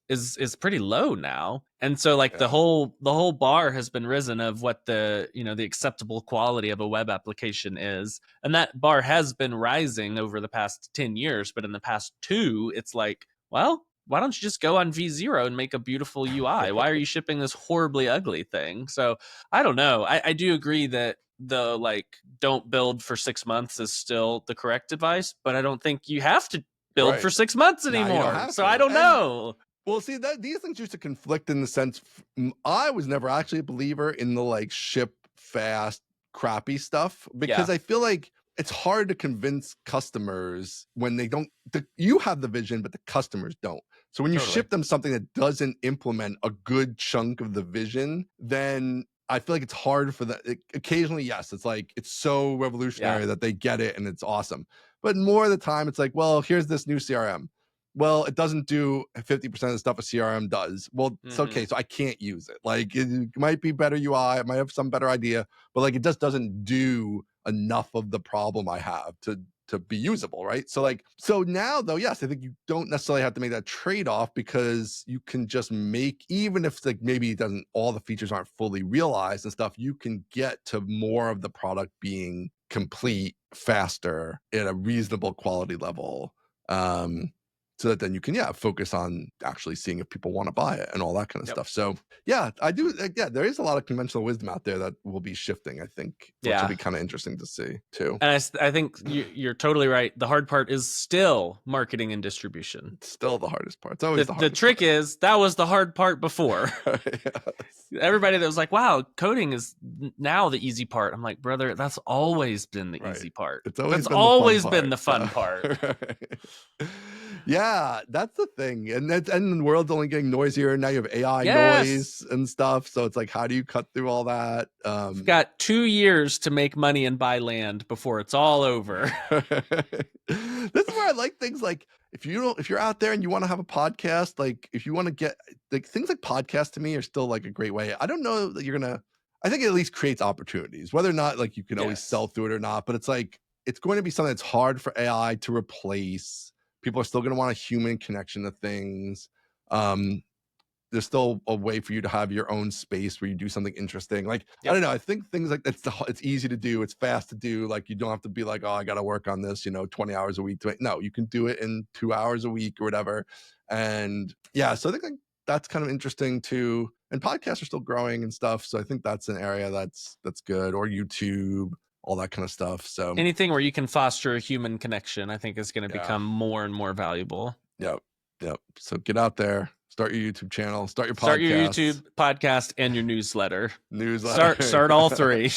is pretty low now. And so like the whole bar has been risen of what the acceptable quality of a web application is, and that bar has been rising over the past 10 years, but in the past 2 it's like, well, why don't you just go on V0 and make a beautiful UI? Why are you shipping this horribly ugly thing? So I don't know. I do agree that the like don't build for 6 months is still the correct advice, but I don't think you have to build for 6 months anymore. So I don't know. Well, see, these things used to conflict in the sense I was never actually a believer in the like ship fast crappy stuff, because I feel like it's hard to convince customers when they don't. You have the vision, but the customers don't. So when you ship them something that doesn't implement a good chunk of the vision, then I feel like it's hard for that. Occasionally, yes, it's like it's so revolutionary that they get it and it's awesome. But more of the time, it's like, well, here's this new CRM. Well, it doesn't do 50% of the stuff a CRM does. Well, it's okay, so I can't use it. Like it might be better UI, it might have some better idea, but like it just doesn't do enough of the problem I have to be usable, right? So now though, yes, I think you don't necessarily have to make that trade-off, because you can just make, even if like maybe it doesn't, all the features aren't fully realized and stuff, you can get to more of the product being complete faster at a reasonable quality level. So that then you can focus on actually seeing if people want to buy it and all that kind of stuff. So I do there is a lot of conventional wisdom out there that will be shifting, I think, which will be kind of interesting to see too. And I think you're totally right. The hard part is still marketing and distribution. It's still the hardest part. It's always the hardest part. The trick is that was the hard part before. Yes. Everybody that was like, wow, coding is now the easy part. I'm like, brother, that's always been the easy part. That's always been the fun part. Yeah, that's the thing. And the world's only getting noisier. Now you have AI noise and stuff. So it's like, how do you cut through all that? You've got 2 years to make money and buy land before it's all over. This is where I like things like, if you're out there and you want to have a podcast, like if you want to get like things like podcasts, to me are still like a great way. I don't know that I think it at least creates opportunities, whether or not like you can always sell through it or not, but it's like, it's going to be something that's hard for AI to replace. People are still going to want a human connection to things. There's still a way for you to have your own space where you do something interesting. Like, I don't know. I think things like it's easy to do. It's fast to do. Like, you don't have to be like, oh, I got to work on this, 20 hours a week. No, you can do it in 2 hours a week or whatever. And so I think like that's kind of interesting too. And podcasts are still growing and stuff. So I think that's an area that's good, or YouTube, all that kind of stuff. So anything where you can foster a human connection, I think is going to become more and more valuable. Yep. Yep. So get out there, start your YouTube channel, start your Start your podcast. YouTube podcast and your newsletter. Newsletter. Start all three.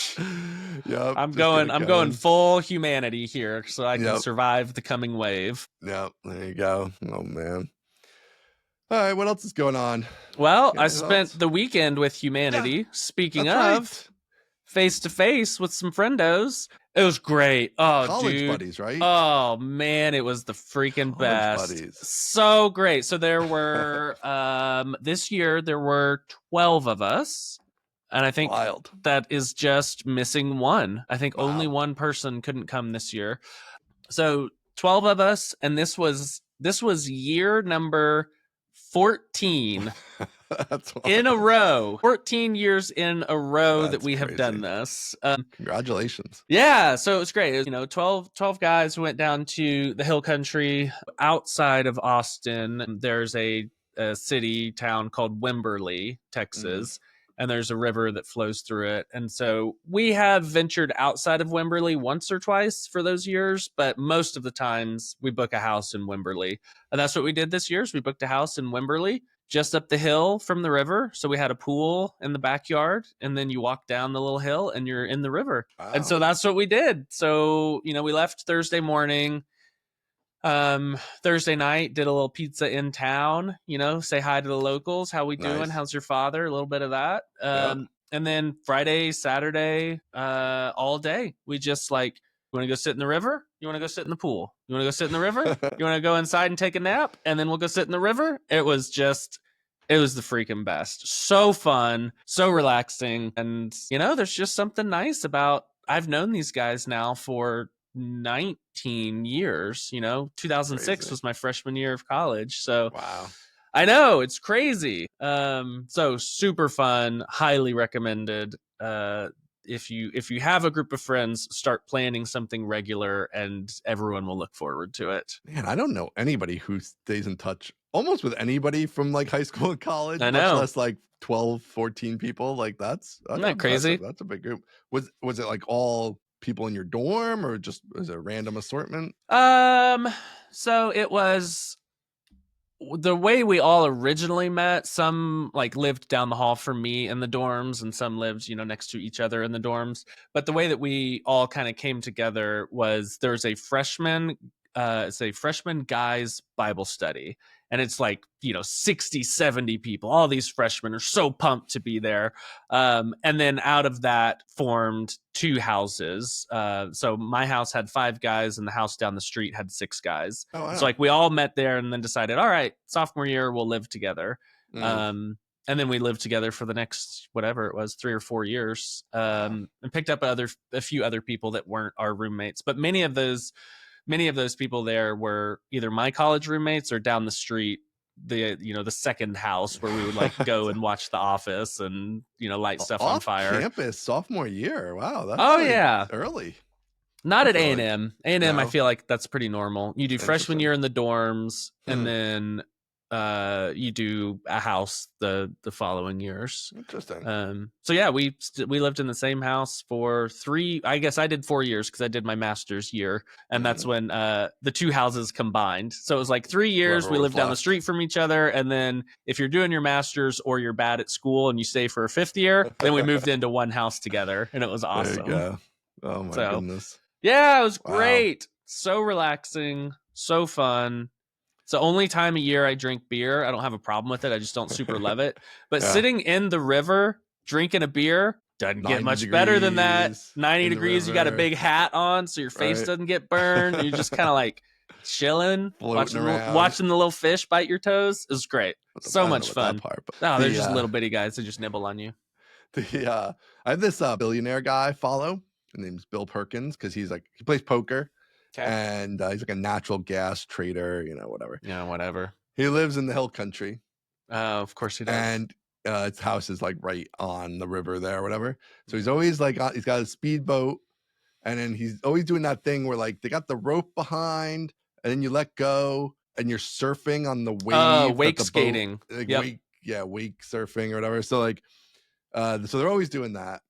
Yep. I'm Just get it going going. full humanity here so I can Yep. survive the coming wave. Yep. There you go. Oh man. All right, what else is going on? Well, I spent the weekend with humanity. Yeah, speaking of, face to face with some friendos. It was great. Oh, college buddies, right? Oh man, it was the freaking best. Buddies. So great. So there were this year there were 12 of us. And I think that is just missing one. I think only one person couldn't come this year. So 12 of us, and this was year number 14 in a row. 14 years in a row that we have done this. Congratulations. Yeah, so it was great. It was, 12 guys who went down to the hill country outside of Austin. There's a city town called Wimberley, Texas. And there's a river that flows through it. And so we have ventured outside of Wimberley once or twice for those years, but most of the times we book a house in Wimberley. And that's what we did this year. Is we booked a house in Wimberley just up the hill from the river. So we had a pool in the backyard, and then you walk down the little hill and you're in the river. Wow. And so that's what we did. So, we left Thursday morning. Thursday night, did a little pizza in town, say hi to the locals. How we doing? Nice. How's your father? A little bit of that. And then Friday, Saturday, all day, we just you want to go sit in the river? You want to go sit in the pool? You want to go sit in the river? You want to go inside and take a nap? And then we'll go sit in the river. It was the freaking best. So fun, so relaxing. And, there's just something nice about, I've known these guys now for 19 years. 2006 crazy. Was my freshman year of college. So wow, I know, it's crazy. So super fun, highly recommended. If you have a group of friends, start planning something regular and everyone will look forward to it. Man, I don't know anybody who stays in touch almost with anybody from high school and college. I know. Much less 12, 14 people. That's Isn't that crazy? That's a big group. Was it all people in your dorm, or just was it a random assortment? So it was the way we all originally met. Some lived down the hall from me in the dorms, and some lived, next to each other in the dorms. But the way that we all kind of came together was there's a freshman guys Bible study. And it's 60, 70 people. All these freshmen are so pumped to be there. And then out of that formed 2 houses. So my house had 5 guys and the house down the street had 6 guys. Oh, wow. So we all met there and then decided, all right, sophomore year, we'll live together. And then we lived together for the next, whatever it was, 3 or 4 years, and picked up a few other people that weren't our roommates. But many of those people there were either my college roommates or down the street, the second house where we would go and watch The Office and light stuff on fire. Campus sophomore year. Wow, that's yeah, early. Not at A&M. A&M, no. I feel like that's pretty normal. You do freshman year in the dorms, and then you do a house the following years. Interesting. So yeah, we lived in the same house for 3. I guess I did 4 years because I did my master's year, and that's when the 2 houses combined. So it was 3 years. We lived down the street from each other, and then if you're doing your master's or you're bad at school and you stay for a 5th year, then we moved into one house together, and it was awesome. There you go. Oh my goodness. Yeah, it was great. So relaxing, so fun. It's the only time of year I drink beer. I don't have a problem with it. I just don't super love it. But sitting in the river, drinking a beer, doesn't get much better than that. 90 degrees, you got a big hat on so your face doesn't get burned. You're just kind of chilling, watching the little fish bite your toes. It was great. So much fun. They're just little bitty guys. They just nibble on you. I have this billionaire guy I follow. His name's Bill Perkins, because he plays poker. Okay. And he's a natural gas trader, whatever. Yeah, whatever. He lives in the hill country. Of course he does. And his house is right on the river there, or whatever. So he's always he's got a speedboat, and then he's always doing that thing where they got the rope behind, and then you let go, and you're surfing on the wave. Wake skating. Wake surfing or whatever. So so they're always doing that.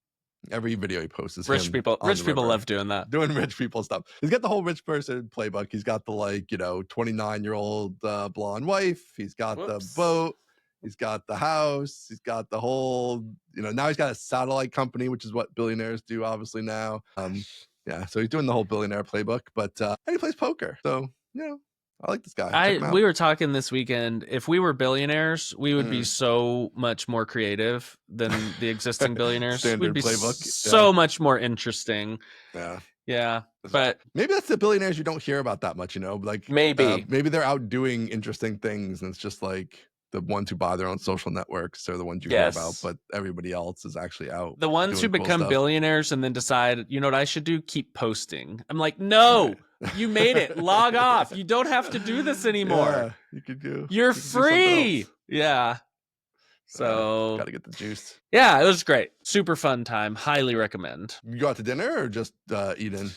Every video he posts is rich him people. on the Rich people river, love doing that. doing rich people stuff. He's got the whole rich person playbook. He's got the 29-year-old blonde wife. He's got the boat. He's got the house. He's got the whole, now he's got a satellite company, which is what billionaires do, obviously now. Yeah, so he's doing the whole billionaire playbook, but and he plays poker. So, I like this guy. We were talking this weekend. If we were billionaires, we would be so much more creative than the existing billionaires. Standard We'd be playbook. so much more interesting. Yeah. But maybe that's the billionaires you don't hear about that much, like maybe they're out doing interesting things, and it's just like the ones who buy their own social networks are the ones you hear about, but everybody else is actually out. The ones who become billionaires and then decide, you know what I should do? Keep posting. I'm like, no, you made it. Log off. You don't have to do this anymore. Yeah, you could do. You're free. Yeah. So gotta get the juice. Yeah, it was great. Super fun time. Highly recommend. You go out to dinner or just eat in?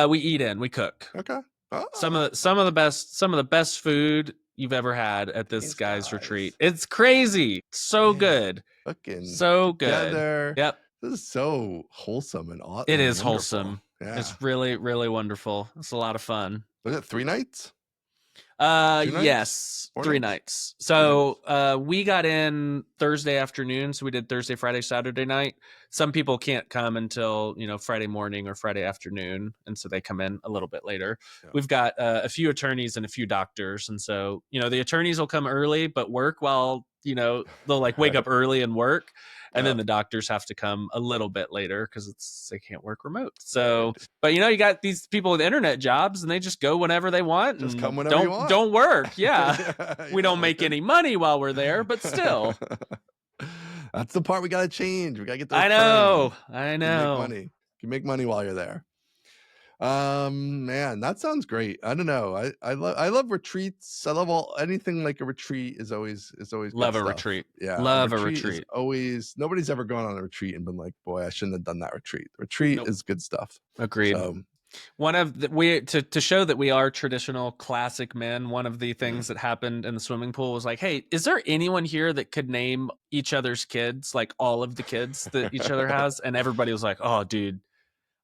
We eat in. We cook. Okay. Oh. Some of the best food you've ever had at this guy's retreat. It's crazy. So good. So good. Together. Yep. This is so wholesome and awesome. It is wholesome. Yeah. It's really, really wonderful. It's a lot of fun. Was it 3 nights? Yes, 3 nights. So we got in Thursday afternoon, so we did Thursday, Friday, Saturday night. Some people can't come until Friday morning or Friday afternoon, and so they come in a little bit later. Yeah. We've got a few attorneys and a few doctors, and so the attorneys will come early but work while they'll wake up early and work. And then the doctors have to come a little bit later because they can't work remote. So, but you got these people with internet jobs and they just go whenever they want. Just come whenever you want. Don't work. Yeah. We don't make any money while we're there, but still. That's the part we got to change. We got to get those I know. You can make money while you're there. Man, that sounds great. I don't know. I love retreats. I love anything like a retreat is always love a retreat. Yeah. Love a retreat. Always nobody's ever gone on a retreat and been like, boy, I shouldn't have done that retreat. Retreat is good stuff. Agreed. So, one of to show that we are traditional classic men, one of the things that happened in the swimming pool was like, hey, is there anyone here that could name each other's kids, like all of the kids that each other has? And everybody was like, oh, dude,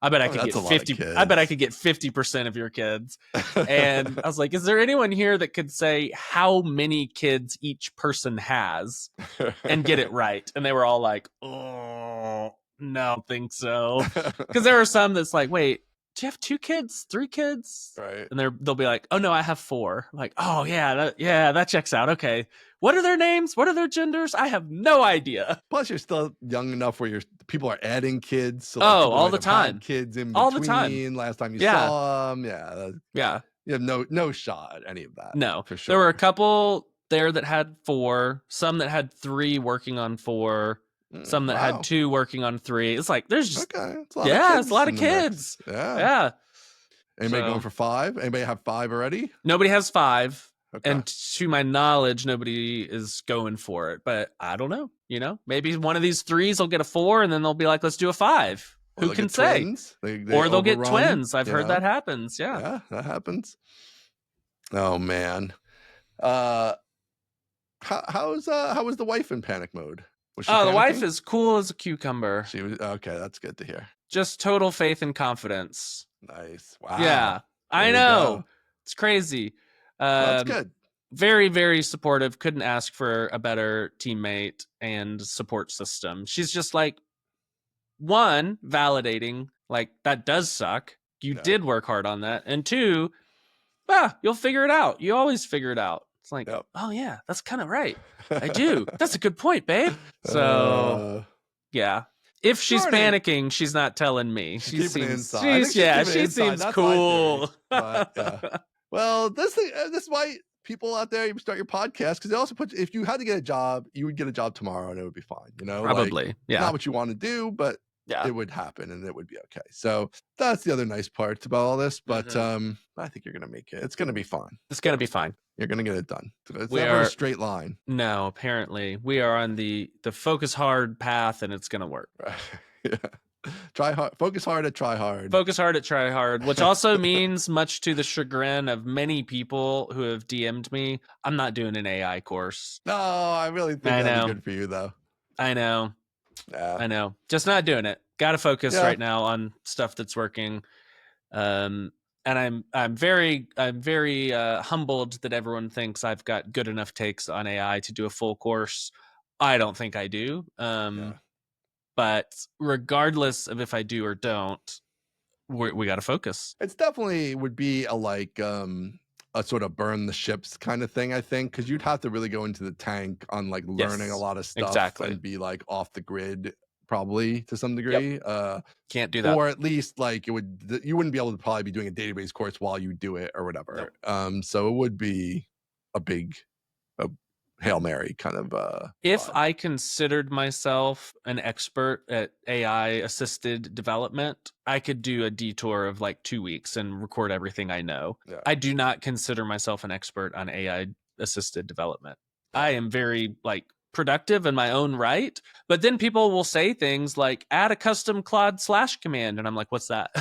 I bet I could get 50. I bet I could get 50% of your kids. And I was like, is there anyone here that could say how many kids each person has and get it right? And they were all like, oh, no, I don't think so. Because there are some that's like, wait, do you have 2 kids, 3 kids? Right. And they'll be like, oh no, I have 4. I'm like, oh yeah, that checks out. Okay. What are their names? What are their genders? I have no idea. Plus, you're still young enough where people are adding kids. So all the time. Kids in between. All the time. Last time you saw them. Yeah. You have no shot at any of that. No. For sure. There were a couple there that had 4, some that had 3 working on 4, some that had 2 working on 3. It's like, there's just, it's a lot of kids. Yeah. Anybody going for 5? Anybody have 5 already? Nobody has 5. Okay. And to my knowledge, nobody is going for it, but I don't know. Maybe one of these 3s will get a 4 and then they'll be like, let's do a 5. Who can say? Or they'll get twins. I've heard that happens. Yeah, that happens. Oh man. How was the wife in panic mode? Was she the wife is cool as a cucumber. She was okay. That's good to hear. Just total faith and confidence. Nice. Wow. Yeah, I know. It's crazy. That's good. Very, very supportive. Couldn't ask for a better teammate and support system. She's just like, one, validating, like, that does suck. You did work hard on that. And 2, you'll figure it out. You always figure it out. It's like, oh yeah, that's kind of right. I do. That's a good point, babe. So yeah. If she's panicking, she's not telling me. She seems cool. But, well, this is why people out there, you start your podcast, because they also if you had to get a job, you would get a job tomorrow and it would be fine. Probably. Not what you want to do, but it would happen and it would be okay. So that's the other nice part about all this. But I think you're gonna make it. It's gonna be fine. It's gonna be fine. You're gonna get it done. It's never a straight line. No, apparently we are on the focus hard path, and it's gonna work. Right. Yeah. Try hard. Focus hard at try hard. Focus hard at try hard, which also means, much to the chagrin of many people who have DM'd me, I'm not doing an AI course. No, I really think that'd be good for you, though. I know. Yeah. I know. Just not doing it. Got to focus right now on stuff that's working. And I'm very humbled that everyone thinks I've got good enough takes on AI to do a full course. I don't think I do. But regardless of if I do or don't, we got to focus. It's definitely would be a sort of burn the ships kind of thing, I think, because you'd have to really go into the tank on like learning a lot of stuff and be like off the grid probably to some degree. Can't do that. Or at least like you wouldn't be able to probably be doing a database course while you do it or whatever. So it would be a big Hail Mary kind of if vibe. I considered myself an expert at AI assisted development, I could do a detour of like 2 weeks and record everything I know. I do not consider myself an expert on AI assisted development. I am very like productive in my own right, but then people will say things like add a custom Claude / command, and I'm like, what's that?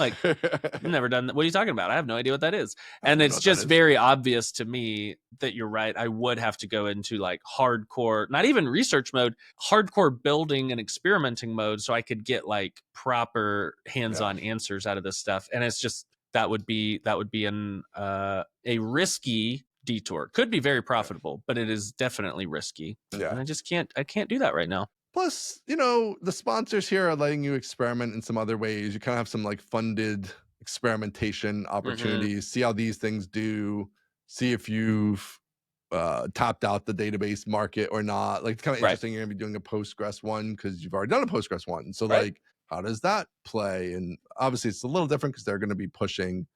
Like, I've never done that. What are you talking about? I have no idea what that is. And it's just very obvious to me that you're right. I would have to go into like hardcore, not even research mode, hardcore building and experimenting mode, so I could get like proper hands-on answers out of this stuff. And it's just that would be a risky detour. Could be very profitable, but it is definitely risky. And I can't do that right now. Plus, the sponsors here are letting you experiment in some other ways. You kind of have some like funded experimentation opportunities, see how these things do, see if you've tapped out the database market or not. Like, it's kind of interesting. You're gonna be doing a Postgres one because you've already done a Postgres one. So like, how does that play? And obviously it's a little different because they're going to be pushing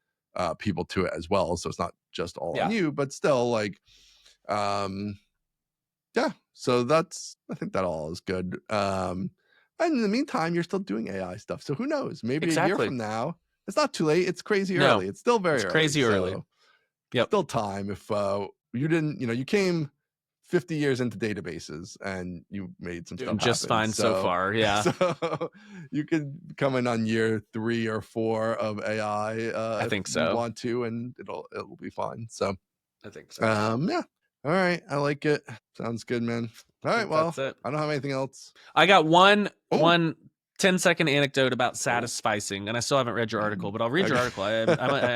people to it as well. So it's not just all on you, but still like, so I think that all is good. And in the meantime, you're still doing AI stuff. So who knows? Maybe a year from now, it's not too late. It's crazy early. It's still very early. Crazy early. Still time. If you didn't, you came 50 years into databases and you made some stuff just happen. fine so far. Yeah. So you could come in on year 3 or 4 of AI. I think so. If you want to, and it'll be fine. So I think so. Yeah. All right. I like it. Sounds good, man. All right. Well, I don't have anything else. I got one 10-second anecdote about Satisficing, and I still haven't read your article, but I'll read your article. I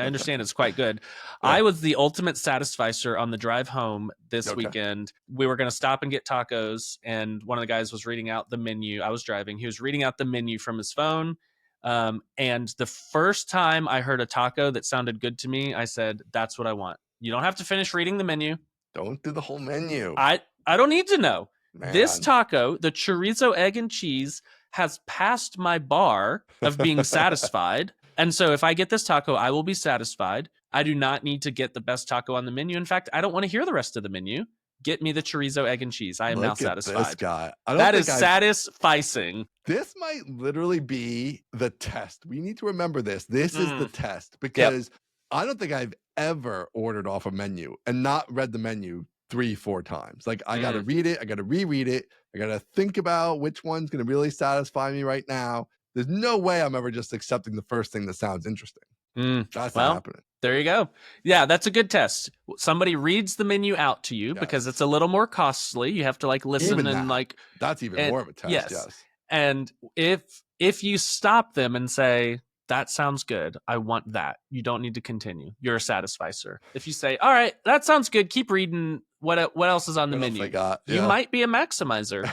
understand it's quite good. I was the ultimate Satisficer on the drive home this weekend. We were going to stop and get tacos, and one of the guys was reading out the menu. I was driving. He was reading out the menu from his phone. And the first time I heard a taco that sounded good to me, I said, that's what I want. You don't have to finish reading the menu. Don't do the whole menu. I don't need to know. Man. This taco, the chorizo, egg, and cheese, has passed my bar of being satisfied. And so if I get this taco, I will be satisfied. I do not need to get the best taco on the menu. In fact, I don't want to hear the rest of the menu. Get me the chorizo, egg, and cheese. I am now satisfied. This guy. That is Satisficing. This might literally be the test. We need to remember this. This is the test, because I don't think I've ever ordered off a menu and not read the menu 3-4 times. Like, I got to read it. I got to reread it. I got to think about which one's going to really satisfy me right now. There's no way I'm ever just accepting the first thing that sounds interesting. That's not happening. There you go. Yeah, that's a good test. Somebody reads the menu out to you because it's a little more costly. You have to like listen that's even more of a test. Yes. And if you stop them and say, that sounds good, I want that, you don't need to continue. You're a Satisficer. If you say, all right, that sounds good, keep reading, what else is on the menu? You might be a maximizer.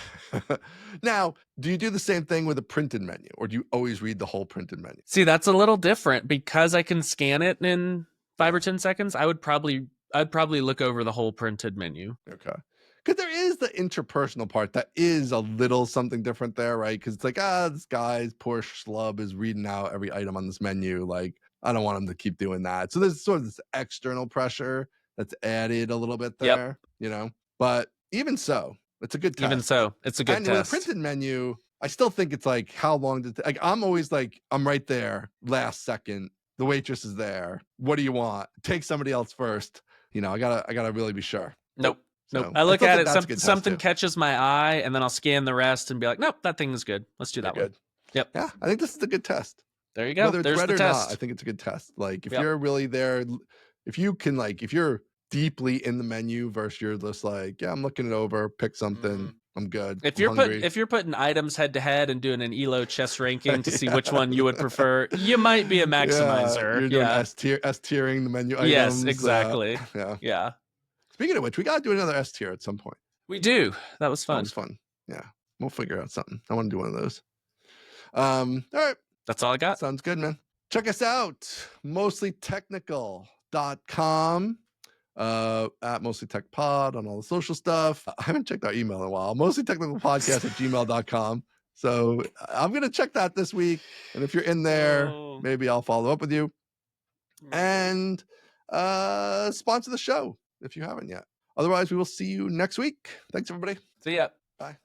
Now, do you do the same thing with a printed menu, or do you always read the whole printed menu? See, that's a little different because I can scan it in 5 or 10 seconds. I'd probably look over the whole printed menu. Okay. Because there is the interpersonal part that is a little something different there, right? Because it's like, this guy's poor schlub is reading out every item on this menu. Like, I don't want him to keep doing that. So there's sort of this external pressure that's added a little bit there, But even so, it's a good test. Even so, it's a good test. And with a printed menu, I still think it's like, how long did like, I'm always like, I'm right there, last second. The waitress is there. What do you want? Take somebody else first. I gotta really be sure. Nope. Nope. I look at it, something catches my eye, and then I'll scan the rest and be like, nope, that thing is good. Let's do that one. Yep. Yeah, I think this is a good test. There you go. Whether it's There's red the or test. not, I think it's a good test. Like, if you're really there, if you can, like, if you're deeply in the menu versus you're just like, I'm looking it over, pick something, I'm good. If you're putting items head to head and doing an ELO chess ranking to see which one you would prefer, you might be a maximizer. You're doing S-tiering the menu items. Yes, exactly. Yeah. Speaking of which, we gotta do another S tier at some point. We do. That was fun. That was fun. Yeah. We'll figure out something. I want to do one of those. All right. That's all I got. Sounds good, man. Check us out. mostlytechnical.com. At Mostly Tech Pod on all the social stuff. I haven't checked our email in a while. mostlytechnicalpodcast@gmail.com. So I'm gonna check that this week, and if you're in there, maybe I'll follow up with you. And sponsor the show if you haven't yet. Otherwise, we will see you next week. Thanks, everybody. See ya. Bye.